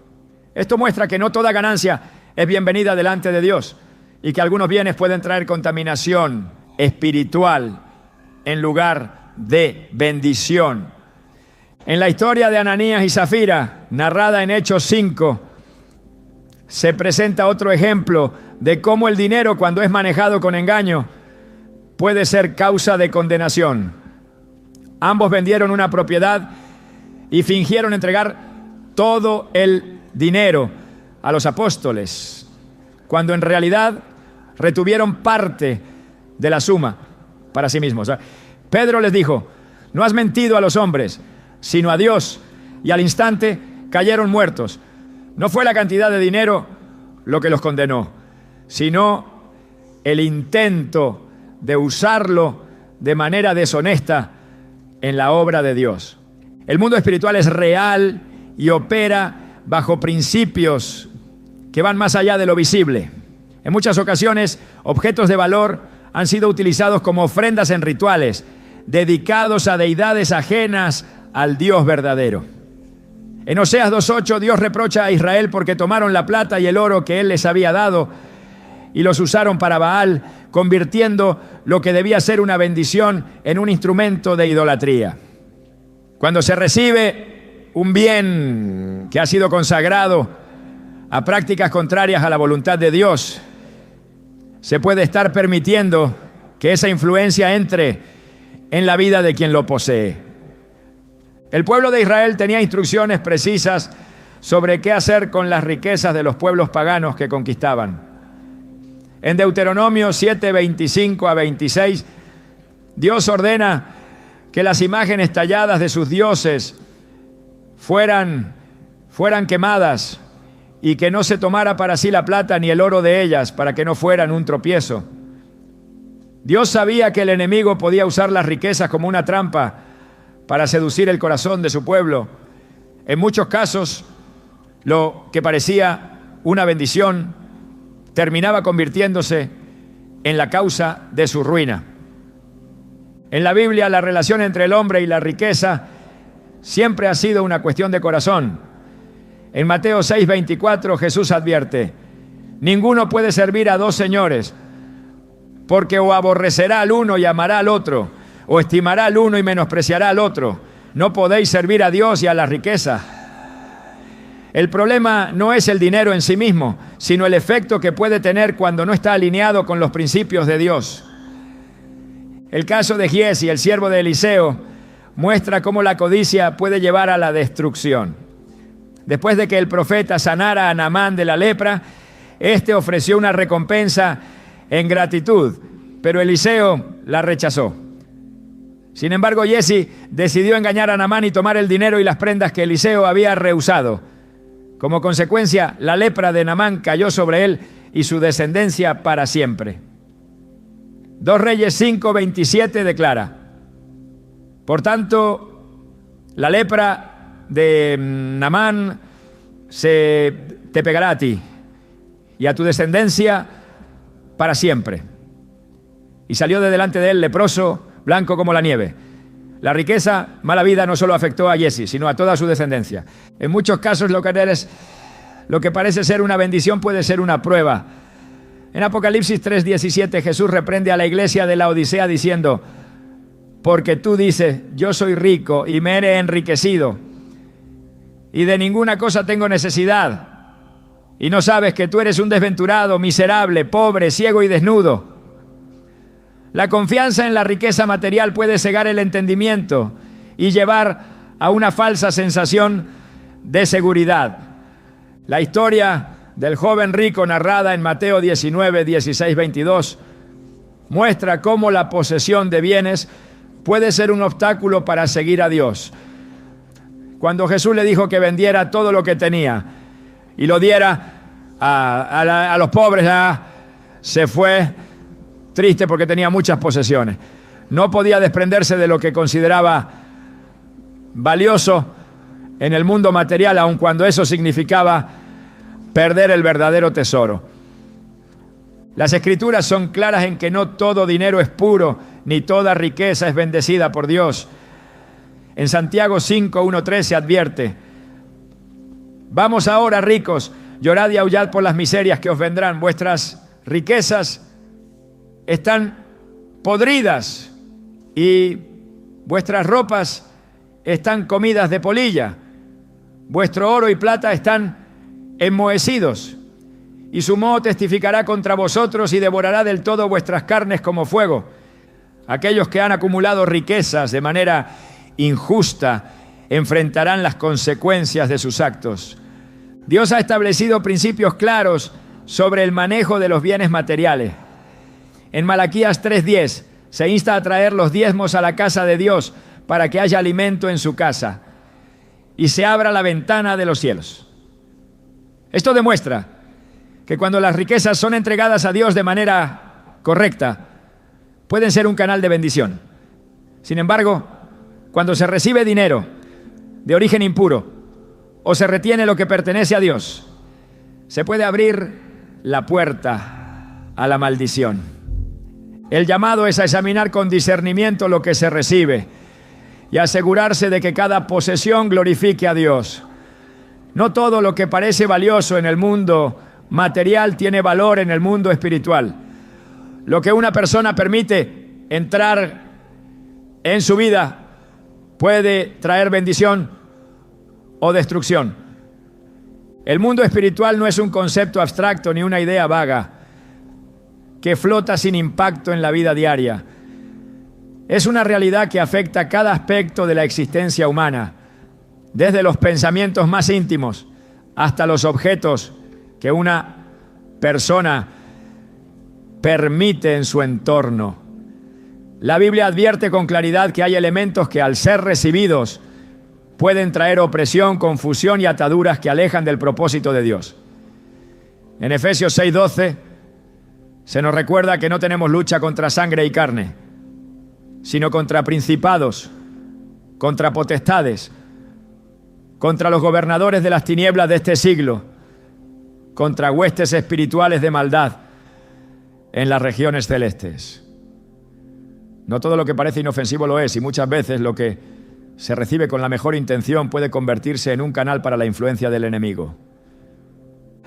Esto muestra que no toda ganancia es bienvenida delante de Dios y que algunos bienes pueden traer contaminación espiritual en lugar de bendición. En la historia de Ananías y Zafira, narrada en Hechos 5, se presenta otro ejemplo de cómo el dinero, cuando es manejado con engaño, puede ser causa de condenación. Ambos vendieron una propiedad y fingieron entregar todo el dinero a los apóstoles, cuando en realidad retuvieron parte de la suma para sí mismos. Pedro les dijo: no has mentido a los hombres, sino a Dios, y al instante cayeron muertos. No fue la cantidad de dinero lo que los condenó, sino el intento de usarlo de manera deshonesta en la obra de Dios. El mundo espiritual es real y opera bajo principios que van más allá de lo visible. En muchas ocasiones, objetos de valor han sido utilizados como ofrendas en rituales, dedicados a deidades ajenas al Dios verdadero. En Oseas 2:8, Dios reprocha a Israel porque tomaron la plata y el oro que Él les había dado y los usaron para Baal, convirtiendo lo que debía ser una bendición en un instrumento de idolatría. Cuando se recibe un bien que ha sido consagrado a prácticas contrarias a la voluntad de Dios, se puede estar permitiendo que esa influencia entre en la vida de quien lo posee. El pueblo de Israel tenía instrucciones precisas sobre qué hacer con las riquezas de los pueblos paganos que conquistaban. En Deuteronomio 7:25-26, Dios ordena que las imágenes talladas de sus dioses fueran quemadas y que no se tomara para sí la plata ni el oro de ellas, para que no fueran un tropiezo. Dios sabía que el enemigo podía usar las riquezas como una trampa para seducir el corazón de su pueblo. En muchos casos, lo que parecía una bendición terminaba convirtiéndose en la causa de su ruina. En la Biblia, la relación entre el hombre y la riqueza siempre ha sido una cuestión de corazón. En Mateo 6:24, Jesús advierte: ninguno puede servir a dos señores, porque o aborrecerá al uno y amará al otro, o estimará al uno y menospreciará al otro. No podéis servir a Dios y a la riqueza. El problema no es el dinero en sí mismo, sino el efecto que puede tener cuando no está alineado con los principios de Dios. El caso de Giezi, el siervo de Eliseo, muestra cómo la codicia puede llevar a la destrucción. Después de que el profeta sanara a Naamán de la lepra, este ofreció una recompensa en gratitud, pero Eliseo la rechazó. Sin embargo, Giezi decidió engañar a Naamán y tomar el dinero y las prendas que Eliseo había rehusado. Como consecuencia, la lepra de Naamán cayó sobre él y su descendencia para siempre. 2 Reyes 5:27 declara: por tanto, la lepra de Naamán te pegará a ti y a tu descendencia para siempre. Y salió de delante de él leproso, blanco como la nieve. La riqueza, mala vida, no solo afectó a Giezi, sino a toda su descendencia. En muchos casos lo que parece ser una bendición puede ser una prueba. En Apocalipsis 3:17, Jesús reprende a la iglesia de la Odisea diciendo: porque tú dices, yo soy rico y me he enriquecido, y de ninguna cosa tengo necesidad, y no sabes que tú eres un desventurado, miserable, pobre, ciego y desnudo. La confianza en la riqueza material puede cegar el entendimiento y llevar a una falsa sensación de seguridad. La historia del joven rico narrada en Mateo 19, 16, 22 muestra cómo la posesión de bienes puede ser un obstáculo para seguir a Dios. Cuando Jesús le dijo que vendiera todo lo que tenía y lo diera a los pobres, se fue triste porque tenía muchas posesiones. No podía desprenderse de lo que consideraba valioso en el mundo material, aun cuando eso significaba perder el verdadero tesoro. Las Escrituras son claras en que no todo dinero es puro, ni toda riqueza es bendecida por Dios. En Santiago 5, 1, 3 se advierte: vamos ahora, ricos, llorad y aullad por las miserias que os vendrán. Vuestras riquezas están podridas y vuestras ropas están comidas de polilla. Vuestro oro y plata están enmohecidos, y su moho testificará contra vosotros y devorará del todo vuestras carnes como fuego. Aquellos que han acumulado riquezas de manera injusta enfrentarán las consecuencias de sus actos. Dios ha establecido principios claros sobre el manejo de los bienes materiales. En Malaquías 3:10 se insta a traer los diezmos a la casa de Dios para que haya alimento en su casa y se abra la ventana de los cielos. Esto demuestra que cuando las riquezas son entregadas a Dios de manera correcta, pueden ser un canal de bendición. Sin embargo, cuando se recibe dinero de origen impuro o se retiene lo que pertenece a Dios, se puede abrir la puerta a la maldición. El llamado es a examinar con discernimiento lo que se recibe y asegurarse de que cada posesión glorifique a Dios. No todo lo que parece valioso en el mundo material tiene valor en el mundo espiritual. Lo que una persona permite entrar en su vida puede traer bendición o destrucción. El mundo espiritual no es un concepto abstracto ni una idea vaga que flota sin impacto en la vida diaria. Es una realidad que afecta cada aspecto de la existencia humana, desde los pensamientos más íntimos hasta los objetos que una persona permite en su entorno. La Biblia advierte con claridad que hay elementos que, al ser recibidos, pueden traer opresión, confusión y ataduras que alejan del propósito de Dios. En Efesios 6:12 se nos recuerda que no tenemos lucha contra sangre y carne, sino contra principados, contra potestades, contra los gobernadores de las tinieblas de este siglo, contra huestes espirituales de maldad en las regiones celestes. No todo lo que parece inofensivo lo es, y muchas veces lo que se recibe con la mejor intención puede convertirse en un canal para la influencia del enemigo.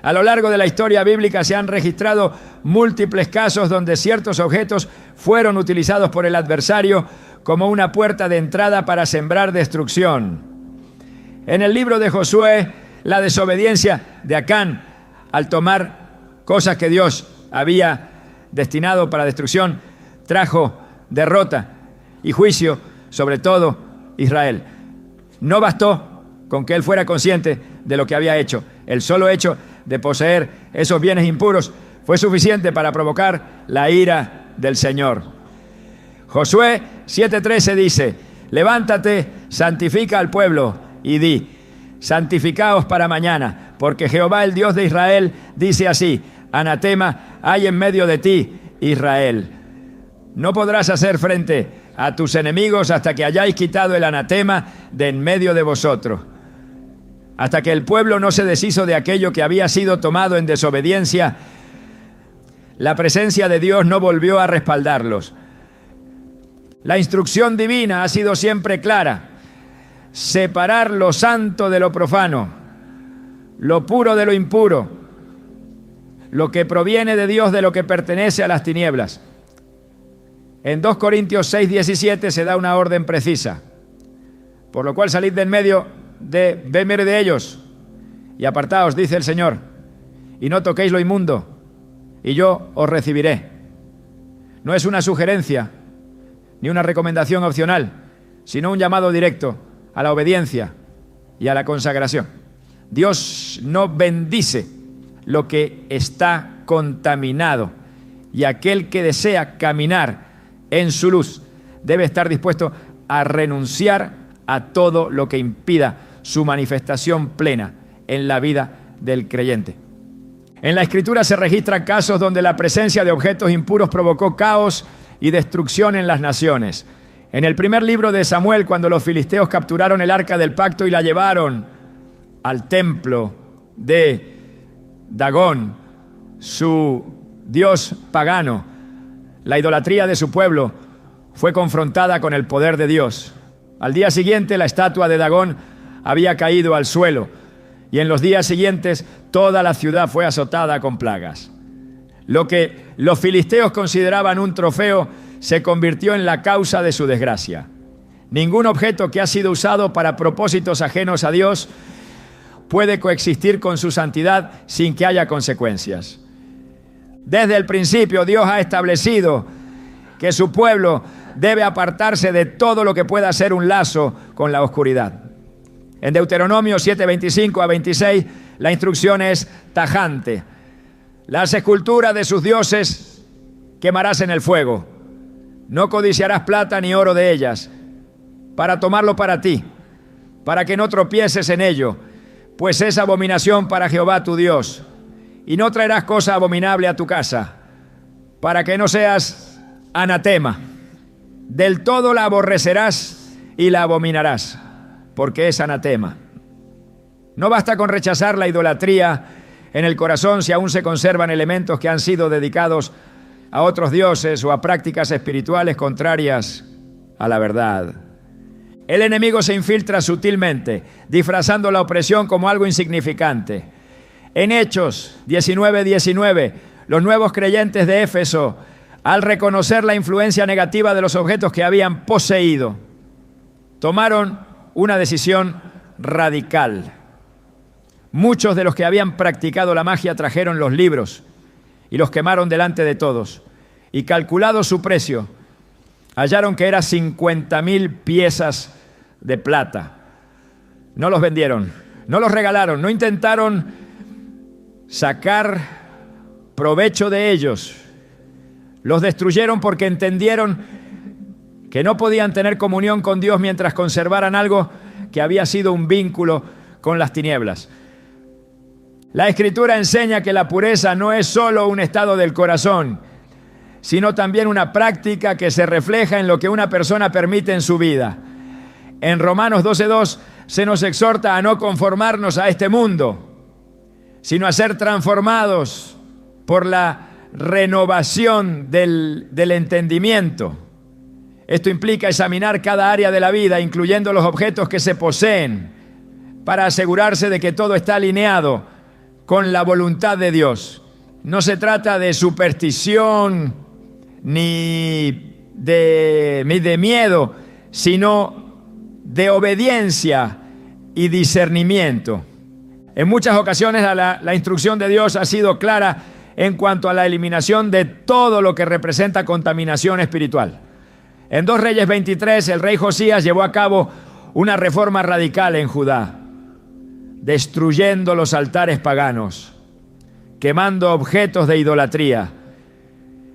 A lo largo de la historia bíblica se han registrado múltiples casos donde ciertos objetos fueron utilizados por el adversario como una puerta de entrada para sembrar destrucción. En el libro de Josué, la desobediencia de Acán al tomar cosas que Dios había destinado para destrucción trajo derrota y juicio sobre todo Israel. No bastó con que él fuera consciente de lo que había hecho. El solo hecho de poseer esos bienes impuros fue suficiente para provocar la ira del Señor. Josué 7:13 dice: levántate, santifica al pueblo y di: santificaos para mañana, porque Jehová, el Dios de Israel, dice así: anatema hay en medio de ti, Israel. No podrás hacer frente a tus enemigos hasta que hayáis quitado el anatema de en medio de vosotros. Hasta que el pueblo no se deshizo de aquello que había sido tomado en desobediencia, la presencia de Dios no volvió a respaldarlos. La instrucción divina ha sido siempre clara: separar lo santo de lo profano, lo puro de lo impuro, lo que proviene de Dios de lo que pertenece a las tinieblas. En 2 Corintios 6:17 se da una orden precisa: por lo cual salid de en medio de ellos y apartaos, dice el Señor, y no toquéis lo inmundo, y yo os recibiré. No es una sugerencia ni una recomendación opcional, sino un llamado directo a la obediencia y a la consagración. Dios no bendice lo que está contaminado, y aquel que desea caminar en su luz debe estar dispuesto a renunciar a todo lo que impida su manifestación plena en la vida del creyente. En la Escritura se registran casos donde la presencia de objetos impuros provocó caos y destrucción en las naciones. En el primer libro de Samuel, cuando los filisteos capturaron el arca del pacto y la llevaron al templo de Dagón, su dios pagano, la idolatría de su pueblo fue confrontada con el poder de Dios. Al día siguiente, la estatua de Dagón había caído al suelo, y en los días siguientes toda la ciudad fue azotada con plagas. Lo que los filisteos consideraban un trofeo se convirtió en la causa de su desgracia. Ningún objeto que ha sido usado para propósitos ajenos a Dios puede coexistir con su santidad sin que haya consecuencias. Desde el principio, Dios ha establecido que su pueblo debe apartarse de todo lo que pueda ser un lazo con la oscuridad. En Deuteronomio 7:25 a 26, la instrucción es tajante. Las esculturas de sus dioses quemarás en el fuego. No codiciarás plata ni oro de ellas, para tomarlo para ti, para que no tropieces en ello, pues es abominación para Jehová tu Dios. Y no traerás cosa abominable a tu casa, para que no seas anatema. Del todo la aborrecerás y la abominarás, porque es anatema. No basta con rechazar la idolatría en el corazón si aún se conservan elementos que han sido dedicados a otros dioses o a prácticas espirituales contrarias a la verdad. El enemigo se infiltra sutilmente, disfrazando la opresión como algo insignificante. En Hechos 19:19, los nuevos creyentes de Éfeso, al reconocer la influencia negativa de los objetos que habían poseído, tomaron una decisión radical. Muchos de los que habían practicado la magia trajeron los libros y los quemaron delante de todos. Y calculado su precio, hallaron que era 50,000 piezas de plata. No los vendieron, no los regalaron, no intentaron sacar provecho de ellos. Los destruyeron porque entendieron que no podían tener comunión con Dios mientras conservaran algo que había sido un vínculo con las tinieblas. La Escritura enseña que la pureza no es solo un estado del corazón, sino también una práctica que se refleja en lo que una persona permite en su vida. En Romanos 12:2 se nos exhorta a no conformarnos a este mundo, sino a ser transformados por la renovación del entendimiento. Esto implica examinar cada área de la vida, incluyendo los objetos que se poseen, para asegurarse de que todo está alineado con la voluntad de Dios. No se trata de superstición ni de miedo, sino de obediencia y discernimiento. En muchas ocasiones la instrucción de Dios ha sido clara en cuanto a la eliminación de todo lo que representa contaminación espiritual. En 2 Reyes 23, el rey Josías llevó a cabo una reforma radical en Judá, destruyendo los altares paganos, quemando objetos de idolatría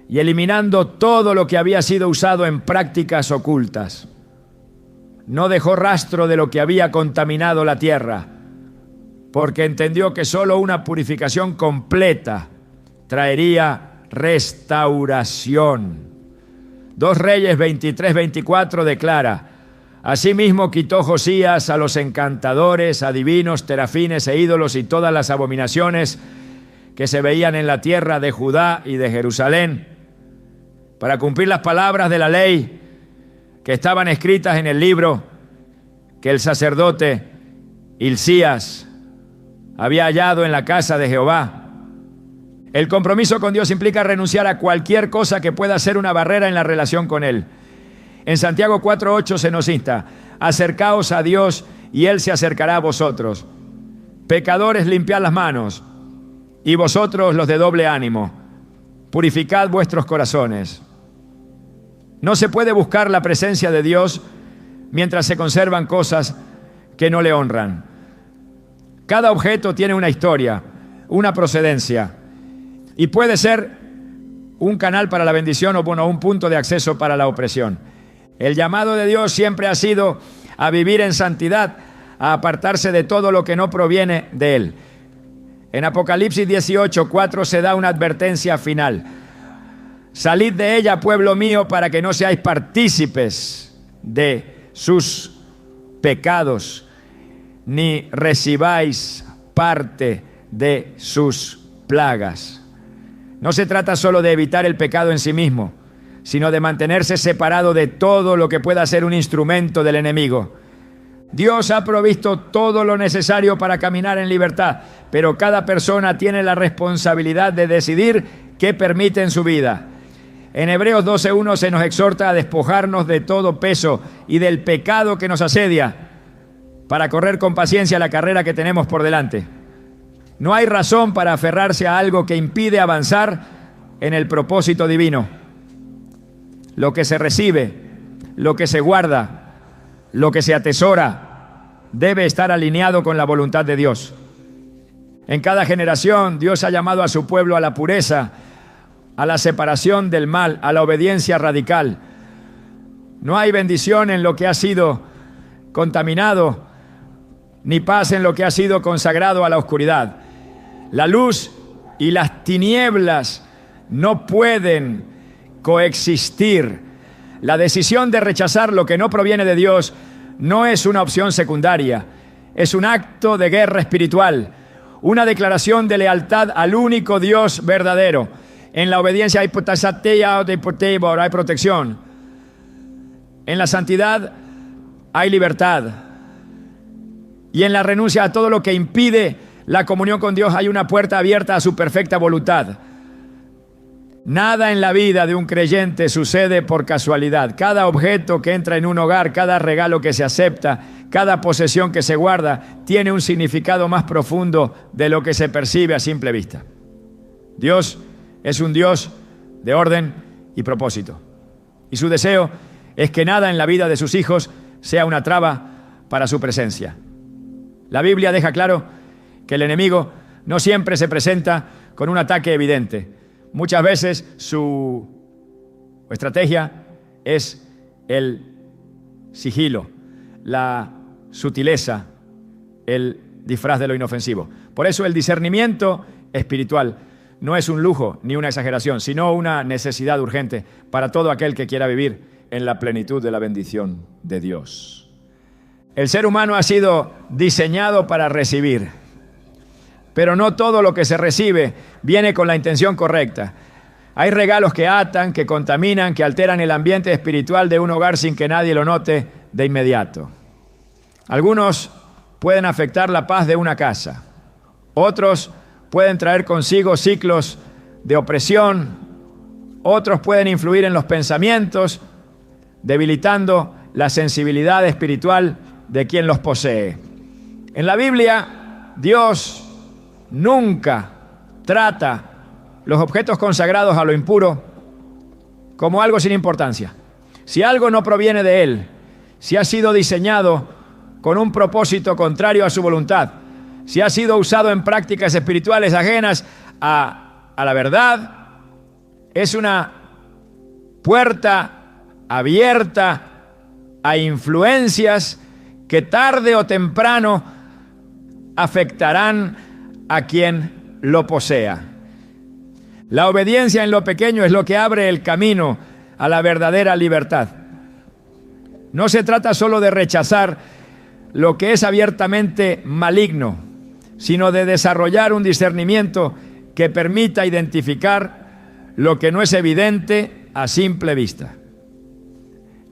y eliminando todo lo que había sido usado en prácticas ocultas. No dejó rastro de lo que había contaminado la tierra, porque entendió que solo una purificación completa traería restauración. 2 Reyes 23-24 declara: asimismo quitó Josías a los encantadores, adivinos, terafines e ídolos y todas las abominaciones que se veían en la tierra de Judá y de Jerusalén, para cumplir las palabras de la ley que estaban escritas en el libro que el sacerdote Hilcías había hallado en la casa de Jehová. El compromiso con Dios implica renunciar a cualquier cosa que pueda ser una barrera en la relación con Él. En Santiago 4:8 se nos insta: acercaos a Dios y Él se acercará a vosotros. Pecadores, limpiad las manos, y vosotros los de doble ánimo, purificad vuestros corazones. No se puede buscar la presencia de Dios mientras se conservan cosas que no le honran. Cada objeto tiene una historia, una procedencia, y puede ser un canal para la bendición o un punto de acceso para la opresión. El llamado de Dios siempre ha sido a vivir en santidad, a apartarse de todo lo que no proviene de Él. En Apocalipsis 18:4 se da una advertencia final. Salid de ella, pueblo mío, para que no seáis partícipes de sus pecados, ni recibáis parte de sus plagas. No se trata solo de evitar el pecado en sí mismo, sino de mantenerse separado de todo lo que pueda ser un instrumento del enemigo. Dios ha provisto todo lo necesario para caminar en libertad, pero cada persona tiene la responsabilidad de decidir qué permite en su vida. En Hebreos 12:1 se nos exhorta a despojarnos de todo peso y del pecado que nos asedia para correr con paciencia la carrera que tenemos por delante. No hay razón para aferrarse a algo que impide avanzar en el propósito divino. Lo que se recibe, lo que se guarda, lo que se atesora, debe estar alineado con la voluntad de Dios. En cada generación, Dios ha llamado a su pueblo a la pureza, a la separación del mal, a la obediencia radical. No hay bendición en lo que ha sido contaminado, ni paz en lo que ha sido consagrado a la oscuridad. La luz y las tinieblas no pueden coexistir. La decisión de rechazar lo que no proviene de Dios no es una opción secundaria, es un acto de guerra espiritual, una declaración de lealtad al único Dios verdadero. En la obediencia hay protección. En la santidad hay libertad. Y en la renuncia a todo lo que impide la comunión con Dios hay una puerta abierta a su perfecta voluntad. Nada en la vida de un creyente sucede por casualidad. Cada objeto que entra en un hogar, cada regalo que se acepta, cada posesión que se guarda, tiene un significado más profundo de lo que se percibe a simple vista. Dios es un Dios de orden y propósito. Y su deseo es que nada en la vida de sus hijos sea una traba para su presencia. La Biblia deja claro que el enemigo no siempre se presenta con un ataque evidente. Muchas veces su estrategia es el sigilo, la sutileza, el disfraz de lo inofensivo. Por eso el discernimiento espiritual no es un lujo ni una exageración, sino una necesidad urgente para todo aquel que quiera vivir en la plenitud de la bendición de Dios. El ser humano ha sido diseñado para recibir, pero no todo lo que se recibe viene con la intención correcta. Hay regalos que atan, que contaminan, que alteran el ambiente espiritual de un hogar sin que nadie lo note de inmediato. Algunos pueden afectar la paz de una casa. Otros pueden traer consigo ciclos de opresión. Otros pueden influir en los pensamientos, debilitando la sensibilidad espiritual de quien los posee. En la Biblia, Dios nunca trata los objetos consagrados a lo impuro como algo sin importancia. Si algo no proviene de Él, si ha sido diseñado con un propósito contrario a su voluntad, si ha sido usado en prácticas espirituales ajenas a la verdad, es una puerta abierta a influencias que tarde o temprano afectarán a quien lo posea. La obediencia en lo pequeño es lo que abre el camino a la verdadera libertad. No se trata solo de rechazar lo que es abiertamente maligno, sino de desarrollar un discernimiento que permita identificar lo que no es evidente a simple vista.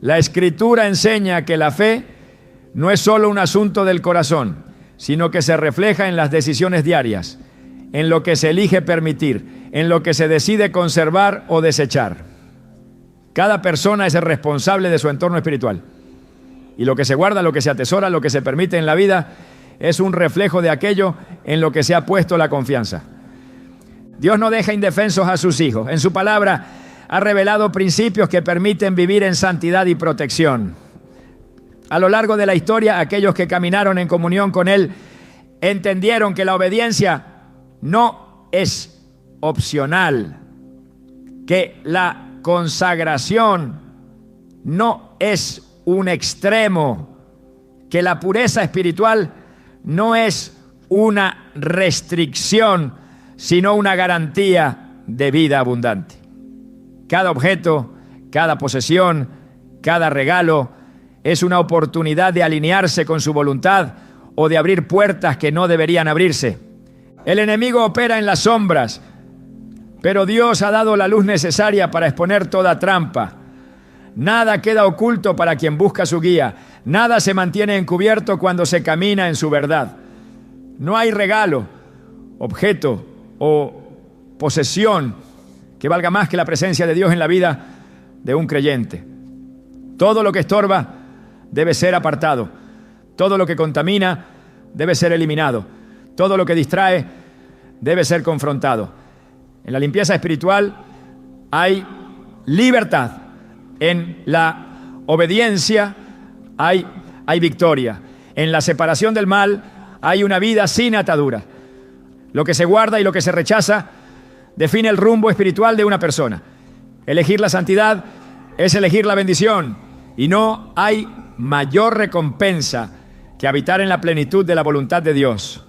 La Escritura enseña que la fe no es solo un asunto del corazón, sino que se refleja en las decisiones diarias, en lo que se elige permitir, en lo que se decide conservar o desechar. Cada persona es el responsable de su entorno espiritual. Y lo que se guarda, lo que se atesora, lo que se permite en la vida, es un reflejo de aquello en lo que se ha puesto la confianza. Dios no deja indefensos a sus hijos. En su palabra ha revelado principios que permiten vivir en santidad y protección. A lo largo de la historia, aquellos que caminaron en comunión con Él entendieron que la obediencia no es opcional, que la consagración no es un extremo, que la pureza espiritual no es una restricción, sino una garantía de vida abundante. Cada objeto, cada posesión, cada regalo es una oportunidad de alinearse con su voluntad o de abrir puertas que no deberían abrirse. El enemigo opera en las sombras, pero Dios ha dado la luz necesaria para exponer toda trampa. Nada queda oculto para quien busca su guía. Nada se mantiene encubierto cuando se camina en su verdad. No hay regalo, objeto o posesión que valga más que la presencia de Dios en la vida de un creyente. Todo lo que estorba debe ser apartado. Todo lo que contamina debe ser eliminado. Todo lo que distrae debe ser confrontado. En la limpieza espiritual hay libertad. En la obediencia hay victoria. En la separación del mal hay una vida sin atadura. Lo que se guarda y lo que se rechaza define el rumbo espiritual de una persona. Elegir la santidad es elegir la bendición, y no hay mayor recompensa que habitar en la plenitud de la voluntad de Dios.